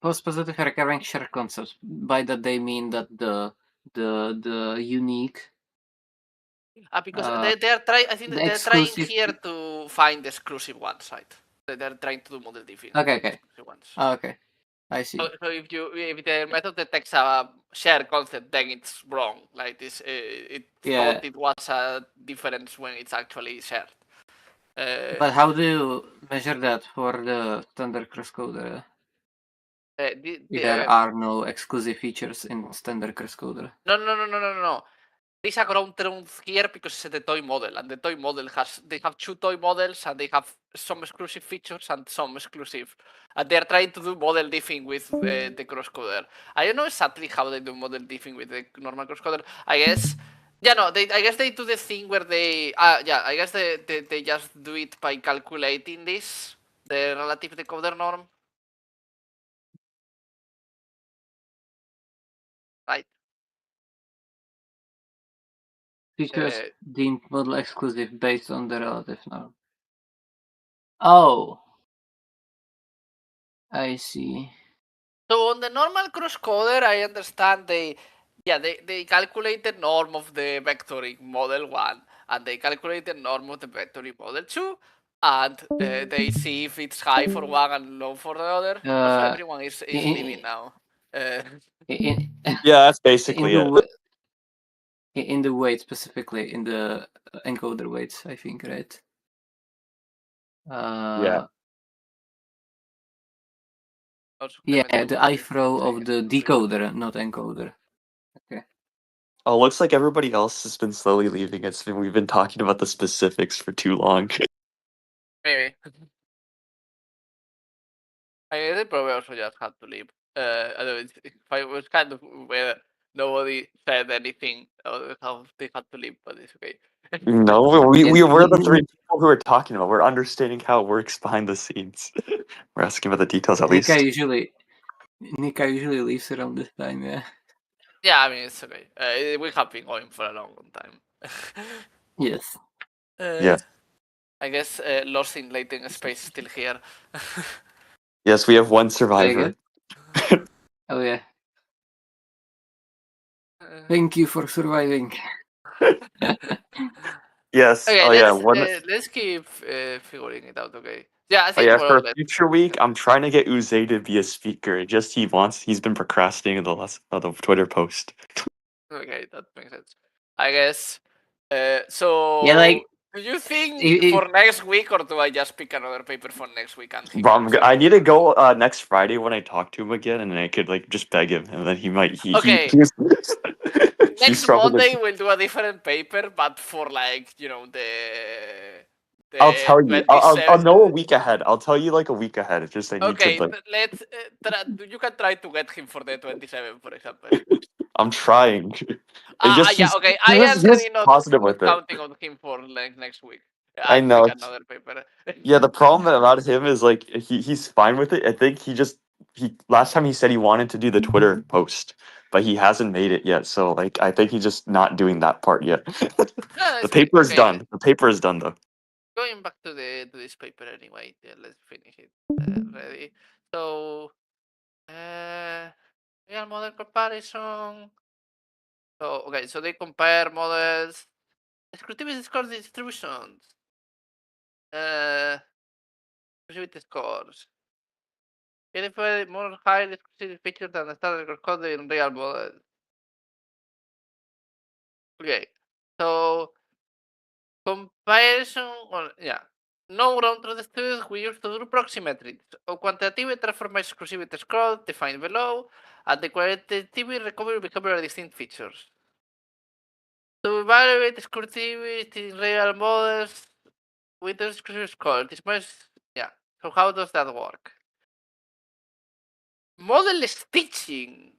Post-positive recurring shared concepts. By that they mean that the unique. Because they are trying. I think the they're trying exclusive- here to find the exclusive one side. They're trying to do model diffing. Okay. Exclusive ones. Okay, I see. So if the method detects a shared concept, then it's wrong. Like this, it thought it was a difference when it's actually shared. But how do you measure that for the standard crosscoder? There are no exclusive features in standard crosscoder. No. These are ground truth here because it's the toy model, and the toy model they have two toy models, and they have some exclusive features and some exclusive. And they're trying to do model diffing with the crosscoder. I don't know exactly how they do model diffing with the normal crosscoder. I guess, I guess they do the thing where they, I guess they just do it by calculating this, the relative decoder norm. Right. Features deemed model exclusive based on the relative norm. Oh, I see. So on the normal crosscoder, I understand they calculate the norm of the vectoring model 1, and they calculate the norm of the vectoring model 2, and they see if it's high for one and low for the other. Also, everyone is leaving now. Yeah, that's basically it. In the weight specifically, in the encoder weights, I think, right? Yeah. Yeah, the IFRO of the decoder, not encoder. Okay. Oh, looks like everybody else has been slowly leaving. We've been talking about the specifics for too long. Maybe. They probably also just had to leave. I don't know, it was kind of where nobody said anything about how they had to leave, but it's okay. No, we were the three people who were talking about. We're understanding how it works behind the scenes. We're asking about the details at least. Nika usually leaves around this time, yeah. Yeah, I mean, it's okay. We have been going for a long time. Yes. Yes. I guess Lost in Latent Space is still here. Yes, we have one survivor. Oh yeah. Thank you for surviving. Yes. Okay, Oh yeah. let's keep figuring it out. Okay. Yeah, I Oh think yeah. we're For all future week, I'm trying to get Uze to be a speaker. He's been procrastinating the Twitter post. Okay, that makes sense. I guess. So, Yeah, like, do you think if- for next week, or do I just pick another paper for next week and he But goes? I need to go next Friday when I talk to him again, and I could like just beg him, and then he might. Okay. He's Next probably Monday we'll do a different paper, but for like the I'll tell you. I'll 27th. know a week ahead. I'll tell you like a week ahead. It's just I need Okay, to. Like, let's. You can try to get him for the 27th, for example. I'm trying. Yeah, okay. I He am was not positive with it. counting on him for like next week. I know. Pick another paper. Yeah, the problem about him is like he's fine with it. I think he last time he said he wanted to do the Twitter post, but he hasn't made it yet. So like I think he's just not doing that part yet. The paper is done. The paper is done though. Going back to this paper anyway. Yeah, let's finish it. Ready. So, real model comparison. So okay, so they compare models. Exclusivity scores distributions. Exclusivity scores. Identify more highly exclusive features than the standard code in real models. Okay, so comparison, no round truth studies we use to do proxymetry or quantitative transform exclusivity scroll defined below, and the qualitative recovery behavioral distinct features. To evaluate exclusivity in real models with the exclusive score, this must, so how does that work? Model stitching.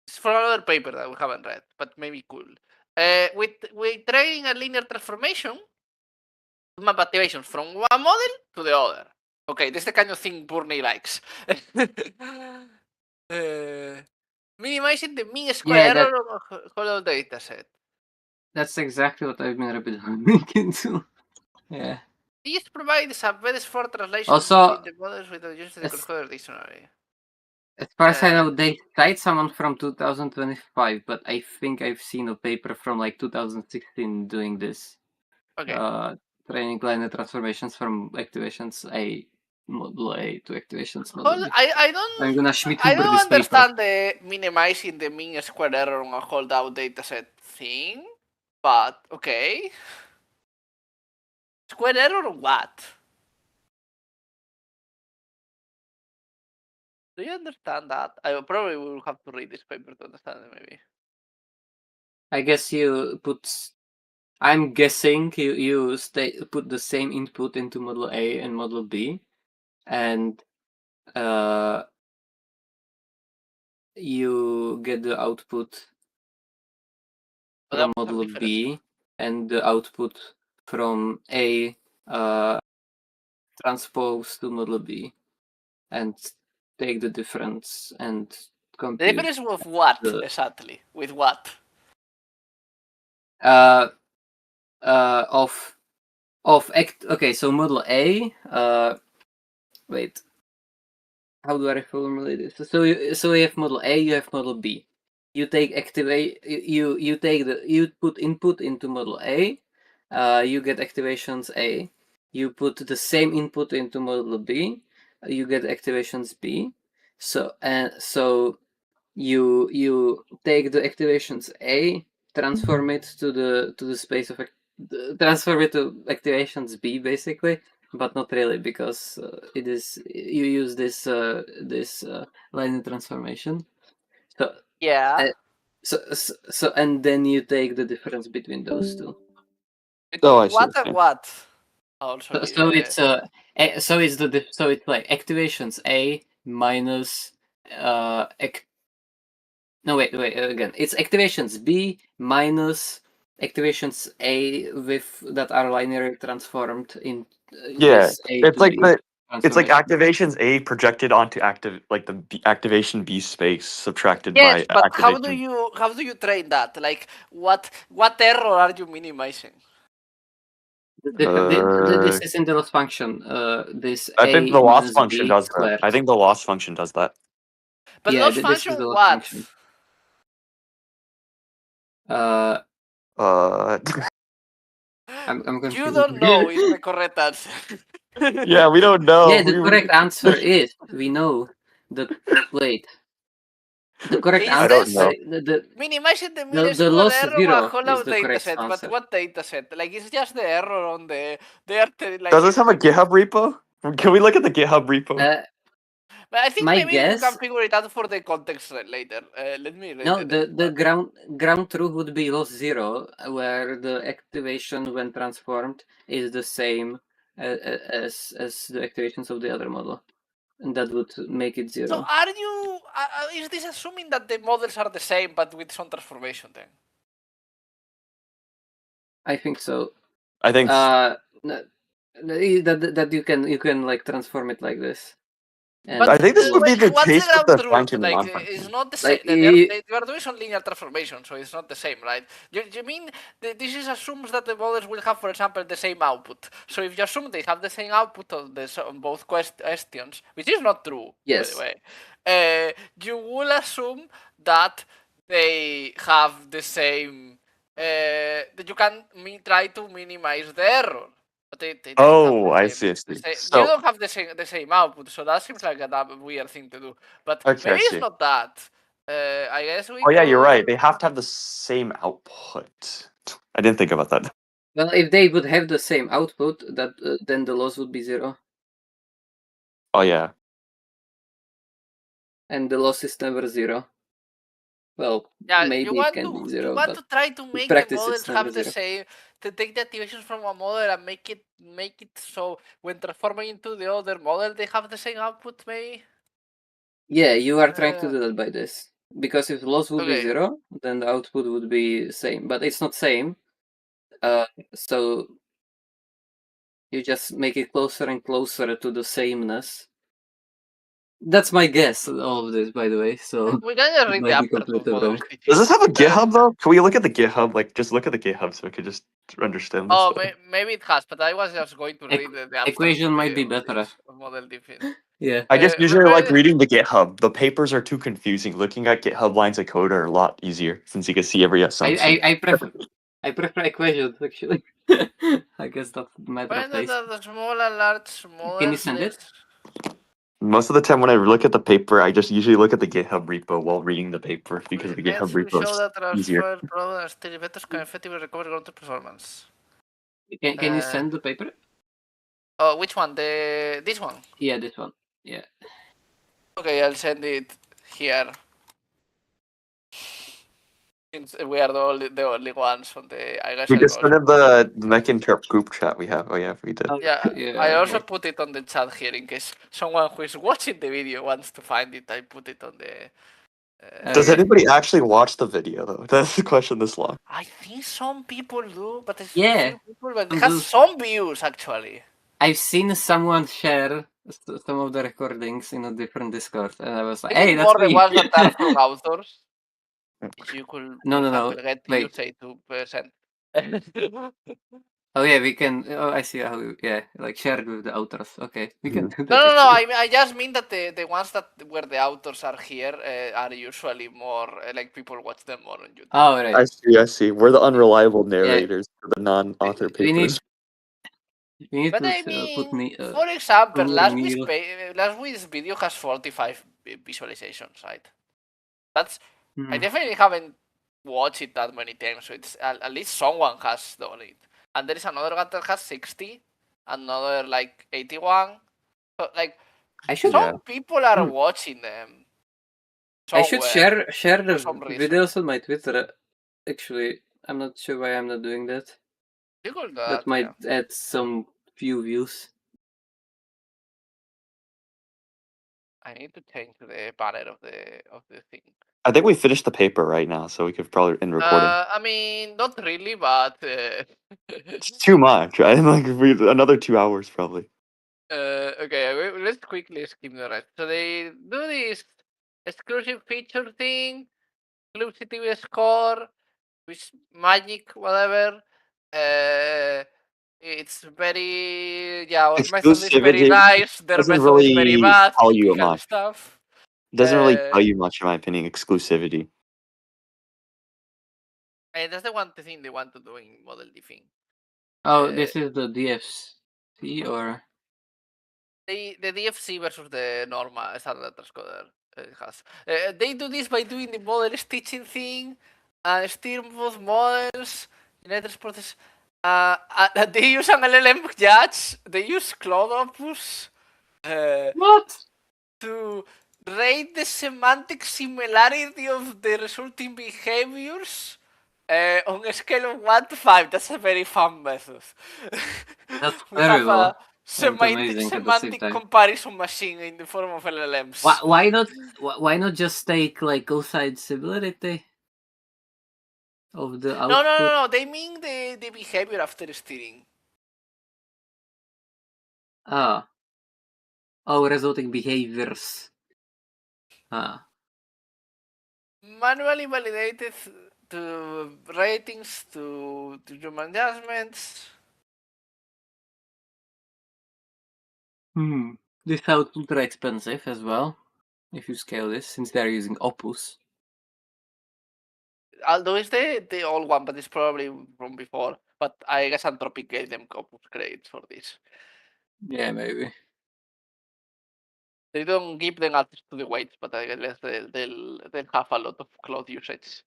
It's for another paper that we haven't read, but maybe cool. With training a linear transformation, map activations from one model to the other. Okay, this is the kind of thing Burney likes. Minimizing the mean square Yeah, error of a hollow dataset. that's exactly what I've been repeating into. Yeah. This provides a better translation Also, between the models with the use of the as- Crosscoders dictionary. As far as I know, they cite someone from 2025, but I think I've seen a paper from like 2016 doing this. Okay. Training linear transformations from activations A model A to activations model B. I don't. I'm gonna Schmidt I Huber don't this paper. understand the minimizing the mean square error on a holdout dataset thing, but okay. Square error or what? Do you understand that? I probably will have to read this paper to understand it, maybe. I guess you put. I'm guessing you put the same input into model A and model B, and you get the output But from that was model different. B and the output from A transpose to model B and take the difference and The compute. difference with what the- exactly? With what? Okay, so model A. Wait. How do I formulate this? So you have model A, you have model B. You take activate. You take you put input into model A. You get activations A. You put the same input into model B. You get activations B. So you take the activations A, transform it to the space of transform it to activations B basically, but not really because it is you use this linear transformation. So Yeah. so and then you take the difference between those two. Oh, I see. What and Okay. what? Also, So it's like activations A minus no, wait, again. It's activations B minus activations A with that are linearly transformed in Yeah, this A it's to like B the it's like transformation. activations A projected onto the activation B space subtracted yes, by but activation. how do you train that? Like what error are you minimizing? This is in the loss function. This I A think the loss minus function B does that. squared. I think the loss function does that. But Yeah, loss this function is the loss what? function. I'm confused. You don't know is the correct answer. Yeah, we don't know. Yeah, the correct answer is we know the wait. The correct Is I don't answer know. minimizing the mean the square loss error zero a hollow is the correct dataset, but answer. what dataset? Like it's just the error on the like. Does this have a GitHub repo? Can we look at the GitHub repo? But I think My maybe we can guess. figure it out for the context later. Let me read No, it. the ground truth would be loss zero, where the activation when transformed is the same as the activations of the other model, and that would make it So zero. are you? Is this assuming that the models are the same but with some transformation then? I think so. I think That you can like transform it like this. But I think this would be the what's case the with ground the truth? function and Like, non-function. it's not the same. Like, You are doing some linear transformation, so it's not the same, right? You mean this is assumes that the models will have, for example, the same output. So if you assume they have the same output on both questions, which is not true, yes. by the way, you will assume that they have the same. That you can try to minimize the error. But they don't have I the see. same, you So don't have the same output, so that seems like a weird thing to do. But okay, maybe I it's see. not that. I guess we. Oh yeah, you're right. They have to have the same output. I didn't think about that. Well, if they would have the same output, that then the loss would be zero. Oh yeah. And the loss is never zero. Well, Yeah, maybe it can be zero, you want but to try to make the practice models it's never have the zero. same. To take the activations from one model and make it so when transforming into the other model they have the same output, maybe. Yeah, you are trying to do that by this. Because if loss would be Okay. zero, then the output would be same. But it's not same. So you just make it closer and closer to the sameness. That's my guess. All of this, by the way. So We can just it read might the be after completely wrong. Does this have a GitHub though? Can we look at the GitHub? Like, just look at the GitHub so we could just understand this. Oh, better. maybe it has, but I was just going to read the abstract Equation of might be of better. this, of Model Diffing. Yeah. I just usually but- like reading the GitHub. The papers are too confusing. Looking at GitHub lines of code are a lot easier since you can see every assumption. I prefer equations actually. I guess that's matter When of taste. the small and large models. Can you send it? Most of the time when I look at the paper, I just usually look at the GitHub repo while reading the paper because the GitHub Let's repo show is that easier. transfer problem and stereo vectors can effectively recover ground performance. Can you send the paper? Oh, which one? This one? Yeah, this one. Yeah. Okay, I'll send it here. Since we are the only ones on the. I guess We I'll just also sent in the Mech Interp group chat we have. Oh yeah, we did. Oh, Yeah, I also okay. put it on the chat here in case someone who is watching the video wants to find it. I put it on the. Does Okay. anybody actually watch the video though? That's the question this long. I think some people do, but it's Yeah, few people, but it some has do. some views actually. I've seen someone share some of the recordings in a different Discord, and I was like, Is "Hey, it that's more the me." ones that are from authors? If you could, No, for no, no, example, get wait. you say 2%. Oh yeah, we can. Oh, I see how. Yeah, like shared with the authors. Okay, we can do that. No. actually. I just mean that the ones that where the authors are here are usually more like people watch them more on YouTube. Oh right. I see. We're the unreliable narrators for the non-author We need. papers. We need But to I put mean, me. for example, Onur Neil. last week's video has 45 visualizations, right? That's I Hmm. definitely haven't watched it that many times, so it's at least someone has done it. And there is another one that has 60, another like 81. So like I should. some people are Hmm. watching them. I should somewhere, share the for some reason. videos on my Twitter. Actually, I'm not sure why I'm not doing that. You could do That might add some few views. I need to change the banner of the thing. I think we finished the paper right now, so we could probably end recording. I mean, not really, but It's too much, right? Like another 2 hours probably. okay. Let's quickly skim the rest. So they do this exclusive feature thing, exclusive score, which magic, whatever. It's very our method is very Exclusivity nice. Their doesn't method is very really bad. tell you Typical much. stuff. Doesn't really tell you much, in my opinion. Exclusivity. And that's the thing they want to do in Model Diffing. Oh, this is the DFC or The DFC versus the normal standard transcoder has. They do this by doing the model stitching thing and steer both models in letters process. They use an LLM judge. They use Cloud Opus what? to rate the semantic similarity of the resulting behaviors on a scale of 1 to 5. That's a very fun method. That's We have terrible. a amazing at the same semantic time. comparison machine in the form of LLMs. Why not just take like cosine similarity of the output? No. They mean the behavior after steering. Ah. Oh, resulting behaviors. Ah. Manually validated to ratings to human judgments. This sounds ultra expensive as well. If you scale this, since they're using Opus. Although it's the old one, but it's probably from before. But I guess Anthropic gave them Opus credits for this. Yeah, maybe. They don't give them access to the weights, but I guess they'll have a lot of cloud usage.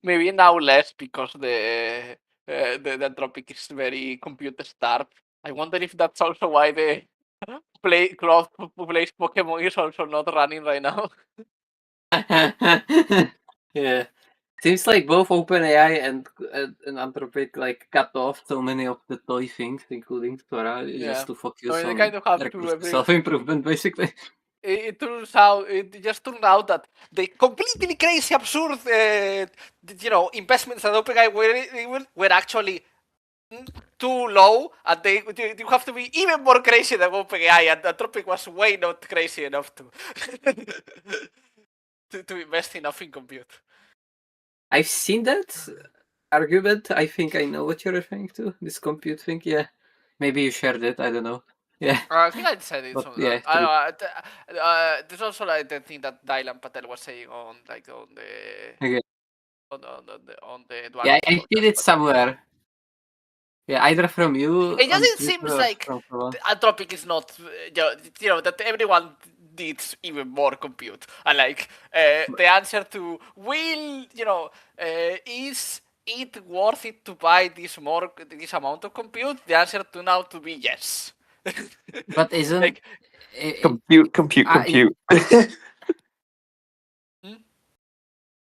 Maybe now less because the Anthropic is very computer starved. I wonder if that's also why the cloud plays Pokemon is also not running right now. Yeah. Seems like both OpenAI and Anthropic like cut off so many of the toy things, including Sora, just to focus they on kind of have to self-improvement, basically. It just turned out that the completely crazy, absurd, investments that OpenAI were actually too low, and you have to be even more crazy than OpenAI, and Anthropic was way not crazy enough to to invest enough in compute. I've seen that argument. I think I know what you're referring to. This compute thing. Yeah, maybe you shared it. I don't know. Yeah. I think I said it. But So, yeah, I don't know. There's also like the thing that Dylan Patel was saying on the Okay. on the Yeah, Duality I podcast, seen it but- somewhere. Yeah, either from you. It on doesn't Twitter seems or like from someone. Anthropic is not, that everyone needs even more compute. And like, the answer to is it worth it to buy this amount of compute? The answer to now to be yes. But isn't like, Compute.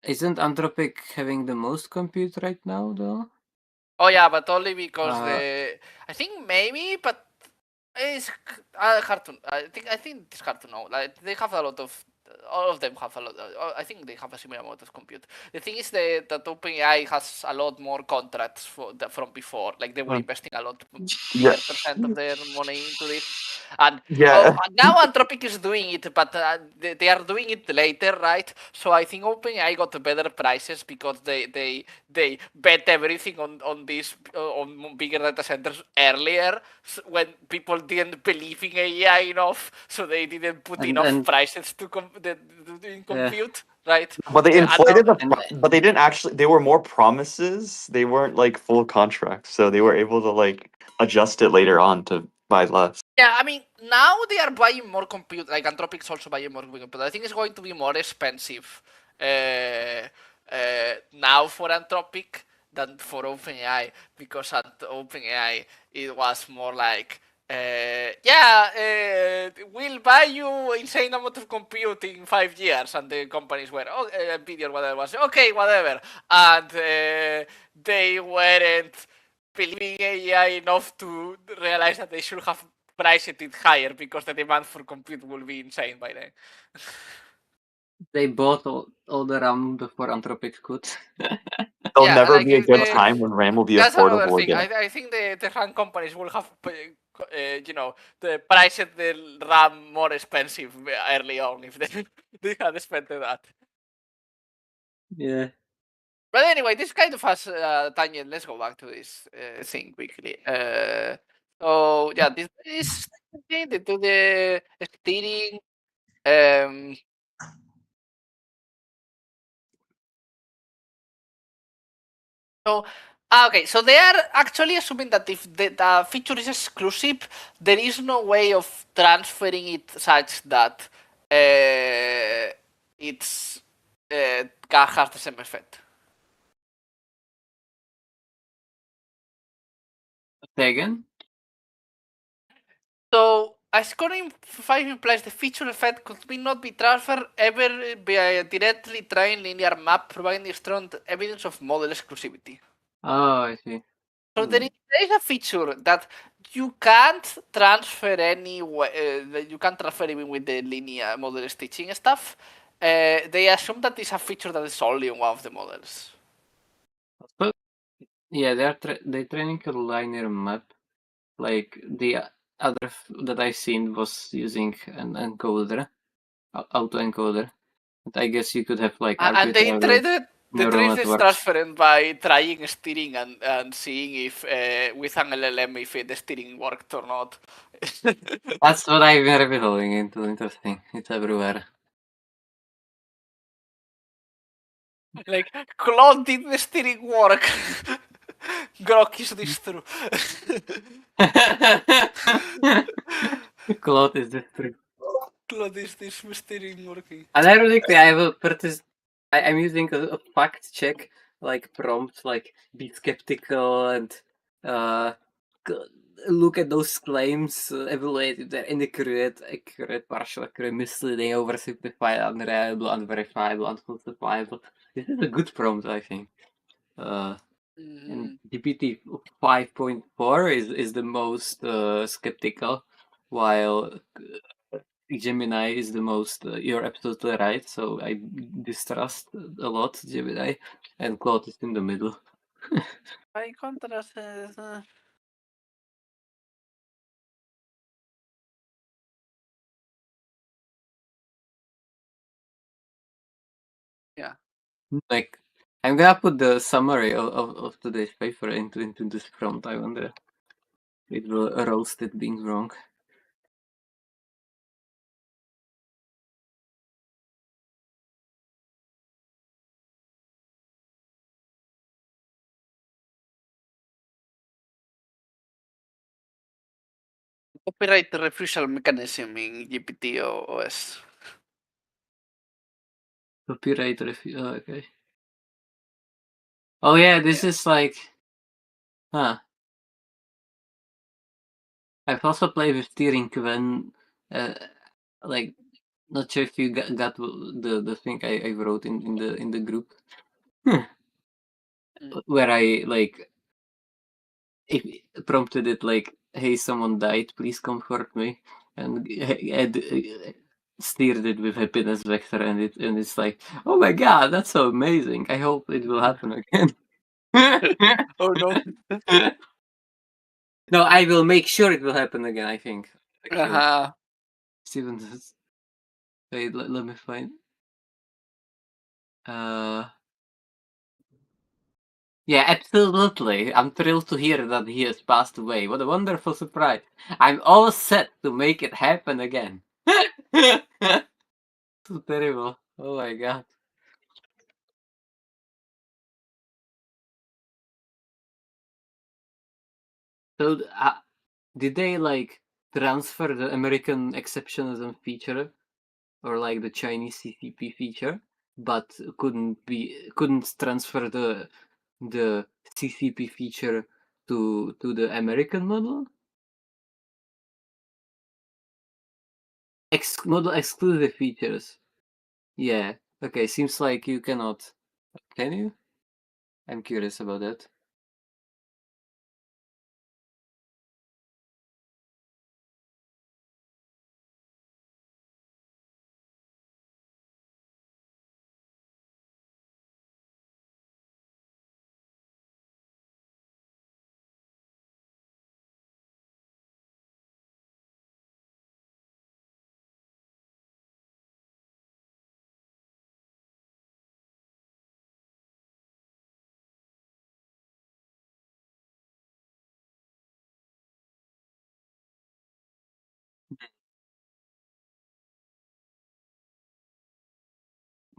isn't Anthropic having the most compute right now though? oh yeah, but only because Uh, I think maybe, but it's hard to. I think it's hard to know. Like they have a lot of. All of them have a lot. I think they have a similar amount of compute. The thing is that OpenAI has a lot more contracts from before. Like they were investing a lot Yeah. bigger percent of their money into this. And Yeah. now Anthropic is doing it, but they are doing it later, right? So I think OpenAI got better prices because they bet everything on these on bigger data centers earlier when people didn't believe in AI enough, so they didn't put enough prices to compute, right? But they inflated and- but they didn't actually. They were more promises. They weren't like full contracts, so they were able to like adjust it later on to buy less. Yeah, I mean, now they are buying more compute. Like Anthropic's also buying more compute. I think it's going to be more expensive now for Anthropic than for OpenAI because at OpenAI it was more like, we'll buy you insane amount of compute in 5 years, and the companies were, Nvidia or whatever was, okay, whatever, and they weren't believing AI enough to realize that they should have priced it higher because the demand for compute will be insane by then. They bought all the RAM before Anthropic could. There'll never be a good time when RAM will be That's another affordable thing. again. I think the RAM companies will have, the price of the RAM more expensive early on if they had spent that. Yeah. But anyway, this kind of has tangent. Let's go back to this thing quickly. So yeah, this is they do the steering. So okay, so they are actually assuming that if the feature is exclusive, there is no way of transferring it such that it's has the same effect. Say again? So, scoring 5 implies the feature effect could not be transferred ever by directly trained linear map, providing strong evidence of model exclusivity. Oh, I see. So there is a feature that you can't transfer you can't transfer even with the linear model stitching stuff. They assume that it's a feature that is only on one of the models. But yeah, they're training a linear map. Like the other that I've seen was using an encoder, autoencoder. But I guess you could have like And they trained neural this networks. transference by trying steering and seeing if with an LLM if the steering worked or not. That's what I've been revealing into. Interesting. It's everywhere. Like, Claude, did the steering work? Grok, is this true? Claude is this true. Claude, is this steering working? And ironically, I have I'm using a fact check like prompt, like be skeptical and look at those claims, evaluate if they're inaccurate, accurate, partial accurate, misleading, oversimplified, unreliable, unverifiable, unfalsifiable. This is a good prompt, I think. And GPT 5.4 is the most skeptical, while Gemini is the most. You're absolutely right. So I distrust a lot Gemini, and Claude is in the middle. By contrast, yeah. Like, I'm gonna put the summary of today's paper into this prompt. I wonder it will roast it being wrong. Copyright refusal mechanism in GPT OS. Copyright review. Oh, okay. Oh yeah, this is like, huh. I've also played with steering when, like, not sure if you got the thing I wrote in the group, where I like prompted it like, "Hey, someone died, please comfort me," and steered it with happiness vector, and it's like, "Oh my god, that's so amazing! I hope it will happen again." Oh no. No, I will make sure it will happen again. I think. Actually, Steven says, wait, let me find. Yeah, absolutely. I'm thrilled to hear that he has passed away. What a wonderful surprise. I'm all set to make it happen again. So terrible. Oh my god. So, did they like transfer the American exceptionalism feature or like the Chinese CCP feature, but couldn't transfer the CCP feature to the American model? Model exclusive features. Yeah. Okay. Seems like you cannot. Can you? I'm curious about that.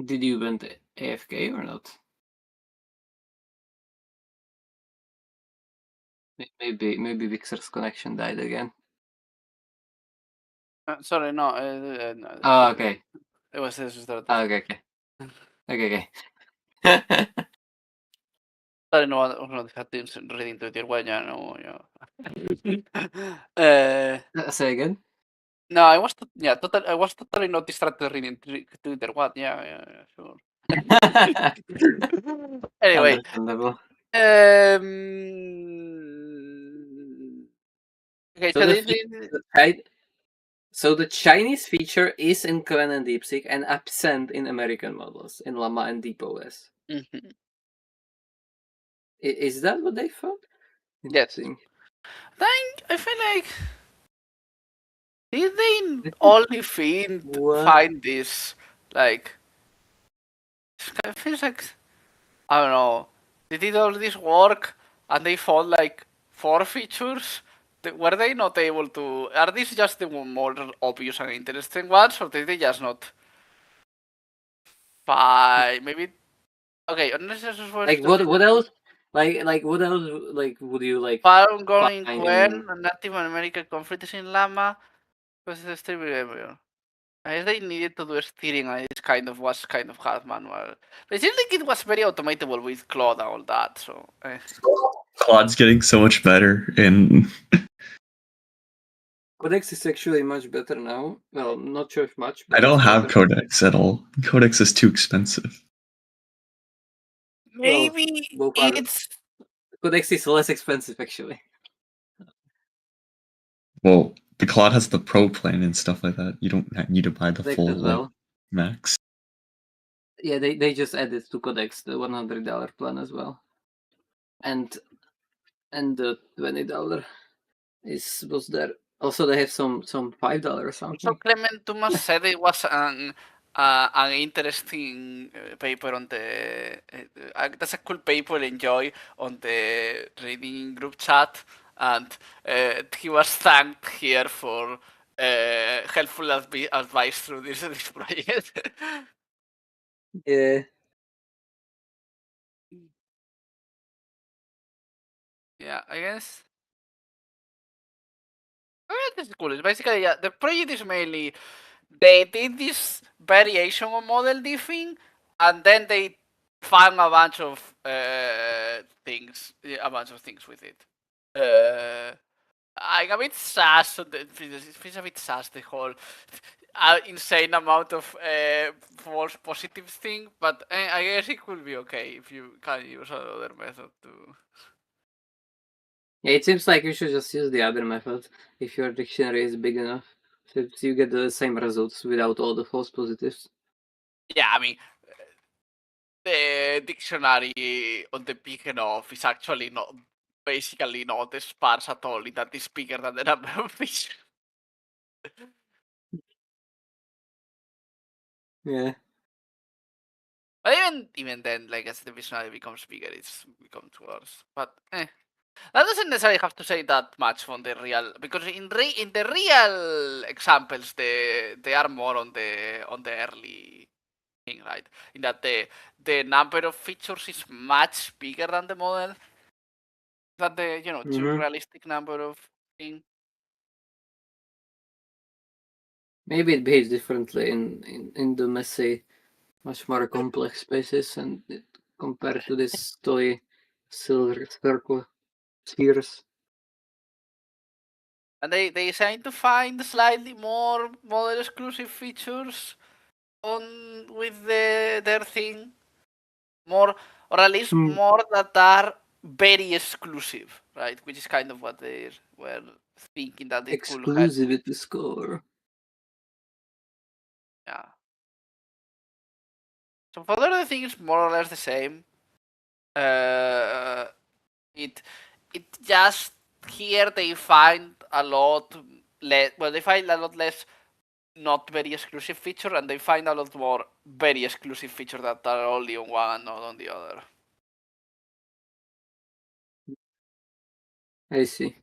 Did you went AFK or not? Maybe Vixer's connection died again. Sorry, no. No, Oh, okay. It was started. Oh, okay. Okay. Sorry, no, uno de estos teams reading Twitter, well, yeah, no, Say again. no, I was totally not distracted reading Twitter. What? Yeah, sure. Anyway, Understandable. okay, So the Chinese feature is in Qwen and DeepSeek and absent in American models in Llama and DeepOS. Mhm. Is that what they found? Yes. Interesting. I feel like did they only find this like? It feels like I don't know. They did all this work and they found like 4 features. Were they not able to? Are these just the more obvious and interesting ones, or did they just not find? Maybe. Okay, unnecessary. Like what else? Like what else? Like would you like? Found going find Quen, Native American conflicts in Llama, because the stream behavior. I guess they needed to do steering, and it kind of was kind of hard manual. But it seems like it was very automatable with Claude and all that. So. Claude's getting so much better, and Codex is actually much better now. Well, not sure if much. But I don't it's have better. Codex at all. Codex is too expensive. Maybe it's. Codex is less expensive actually. Well, the Claude has the Pro plan and stuff like that. You don't need to buy the Codex full as well. like, max. Yeah, they just added to Codex the $100 plan as well. and the $20 was there. Also, they have some $5 or So something. Clement Thomas said it was an interesting paper on the. That's a cool paper. Enjoy on the reading group chat, and he was thanked here for helpful advice through this project. Yeah. Yeah, I guess. This is cool. It's basically, yeah, the project is mainly they did this variation of model diffing, and then they found a bunch of things, a bunch of things with it. I'm a bit sass. It's a bit sass, the whole insane amount of false positive thing, but I guess it could be okay if you can use another method to. Yeah, it seems like you should just use the other method if your dictionary is big enough. So you get the same results without all the false positives. Yeah, I mean, the dictionary on the big enough is actually not basically not sparse at all. That is bigger than the number of fish. Yeah. But even then, like as the dictionary becomes bigger, it's becomes worse. But that doesn't necessarily have to say that much from the real, because in the real examples, they are more on the early thing, right? In that the number of features is much bigger than the model, than the true Mhm. realistic number of thing. Maybe it behaves differently in the messy, much more complex spaces, and compared to this toy silver circle spheres. And they seem to find slightly more model exclusive features on with their thing, more, or at least Hmm. more that are very exclusive, right? Which is kind of what they were thinking that it could help. Exclusivity score. Yeah. So for the other thing, it's more or less the same. It just here they find a lot less. Well, they find a lot less not very exclusive feature, and they find a lot more very exclusive feature that are only on one and not on the other. I see.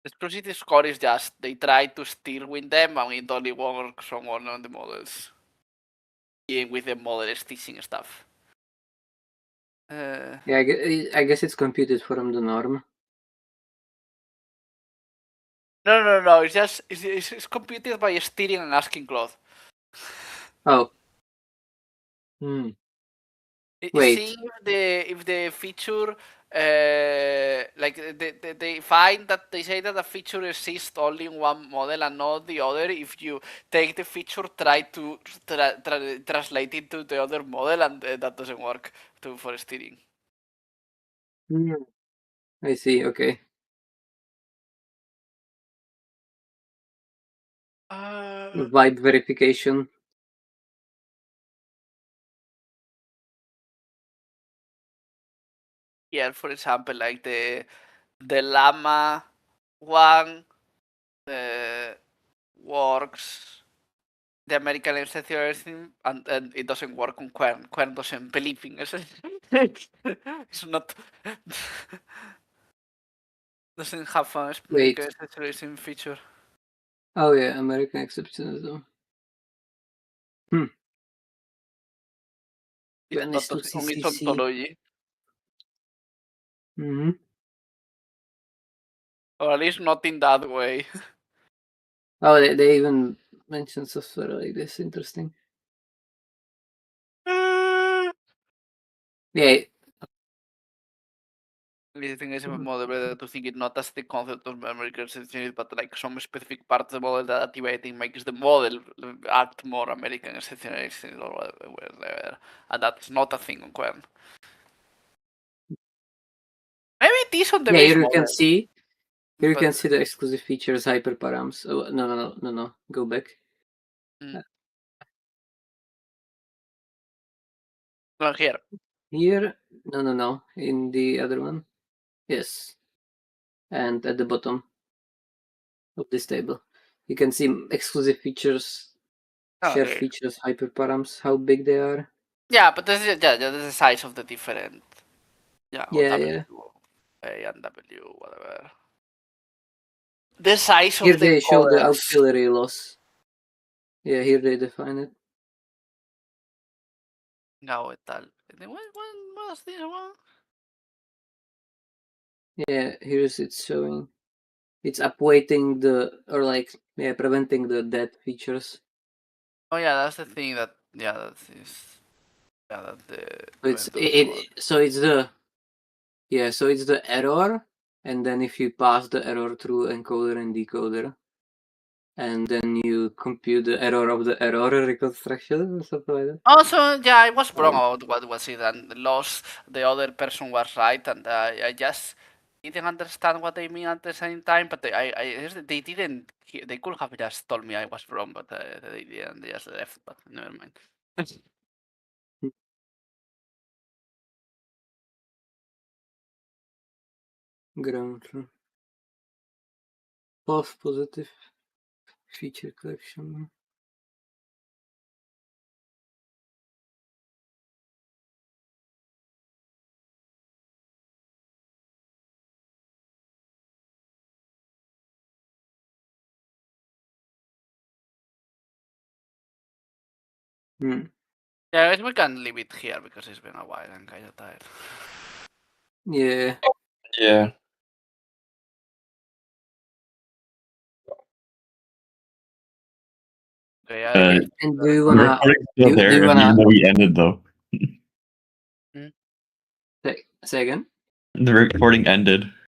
Exclusivity score is just they try to steer with them, and it only works on one of the models. Even with the model stitching stuff. Yeah, I guess it's computed from the norm. No. It's just it's computed by steering and asking Claude. Oh. Hmm. Wait. Seeing if the feature like they find that they say that a feature exists only in one model and not the other. If you take the feature, try to translate it to the other model, and that doesn't work for steering. I see. Okay. Vibe verification. Yeah, for example, like the llama one works the American exceptionalism, and it doesn't work on Quern. Quern doesn't believe in it. It's not doesn't have an Wait. American exceptionalism feature. Oh yeah, American exceptionalism. It's not on its ontology, Mm-hmm. or at least not in that way. Oh, they even mention software like this. Interesting. Yeah. I think it's more better to think it not as the concept of American exceptionalism, but like some specific part of the model that activating makes the model act more American exceptionalism or whatever, and that's not a thing on Quern. Maybe it is on the Yeah, base here you model. can see. Here you But- can see the exclusive features, hyperparams. Oh, no. Go back. Not here. Here? No. In the other one. Yes. And at the bottom of this table, you can see exclusive features, shared Okay. features, hyperparams, how big they are. Yeah, but this is the size of the different. Yeah. Or Yeah, W, yeah. A and W, whatever. The size Here of the they show the encoders. auxiliary loss. Yeah, here they define it. Gao et al. What was this one? Yeah, here's it's showing. It's upweighting preventing the dead features. Oh yeah, that's the thing that that is that the So it's the error, and then if you pass the error through encoder and decoder, and then you compute the error of the error reconstruction or something like that. Also, yeah, I was wrong about what was it and lost. The other person was right, and I just didn't understand what they mean at the same time. But they didn't. They could have just told me I was wrong, but they didn't. They just left. But never mind. Ground truth. False positive feature collection. Yeah, I guess we can leave it here because it's been a while and kind of tired. Yeah. Yeah. Okay, I guess. And do you The wanna recording's still do there, you even wanna though we ended though. say again? The recording ended.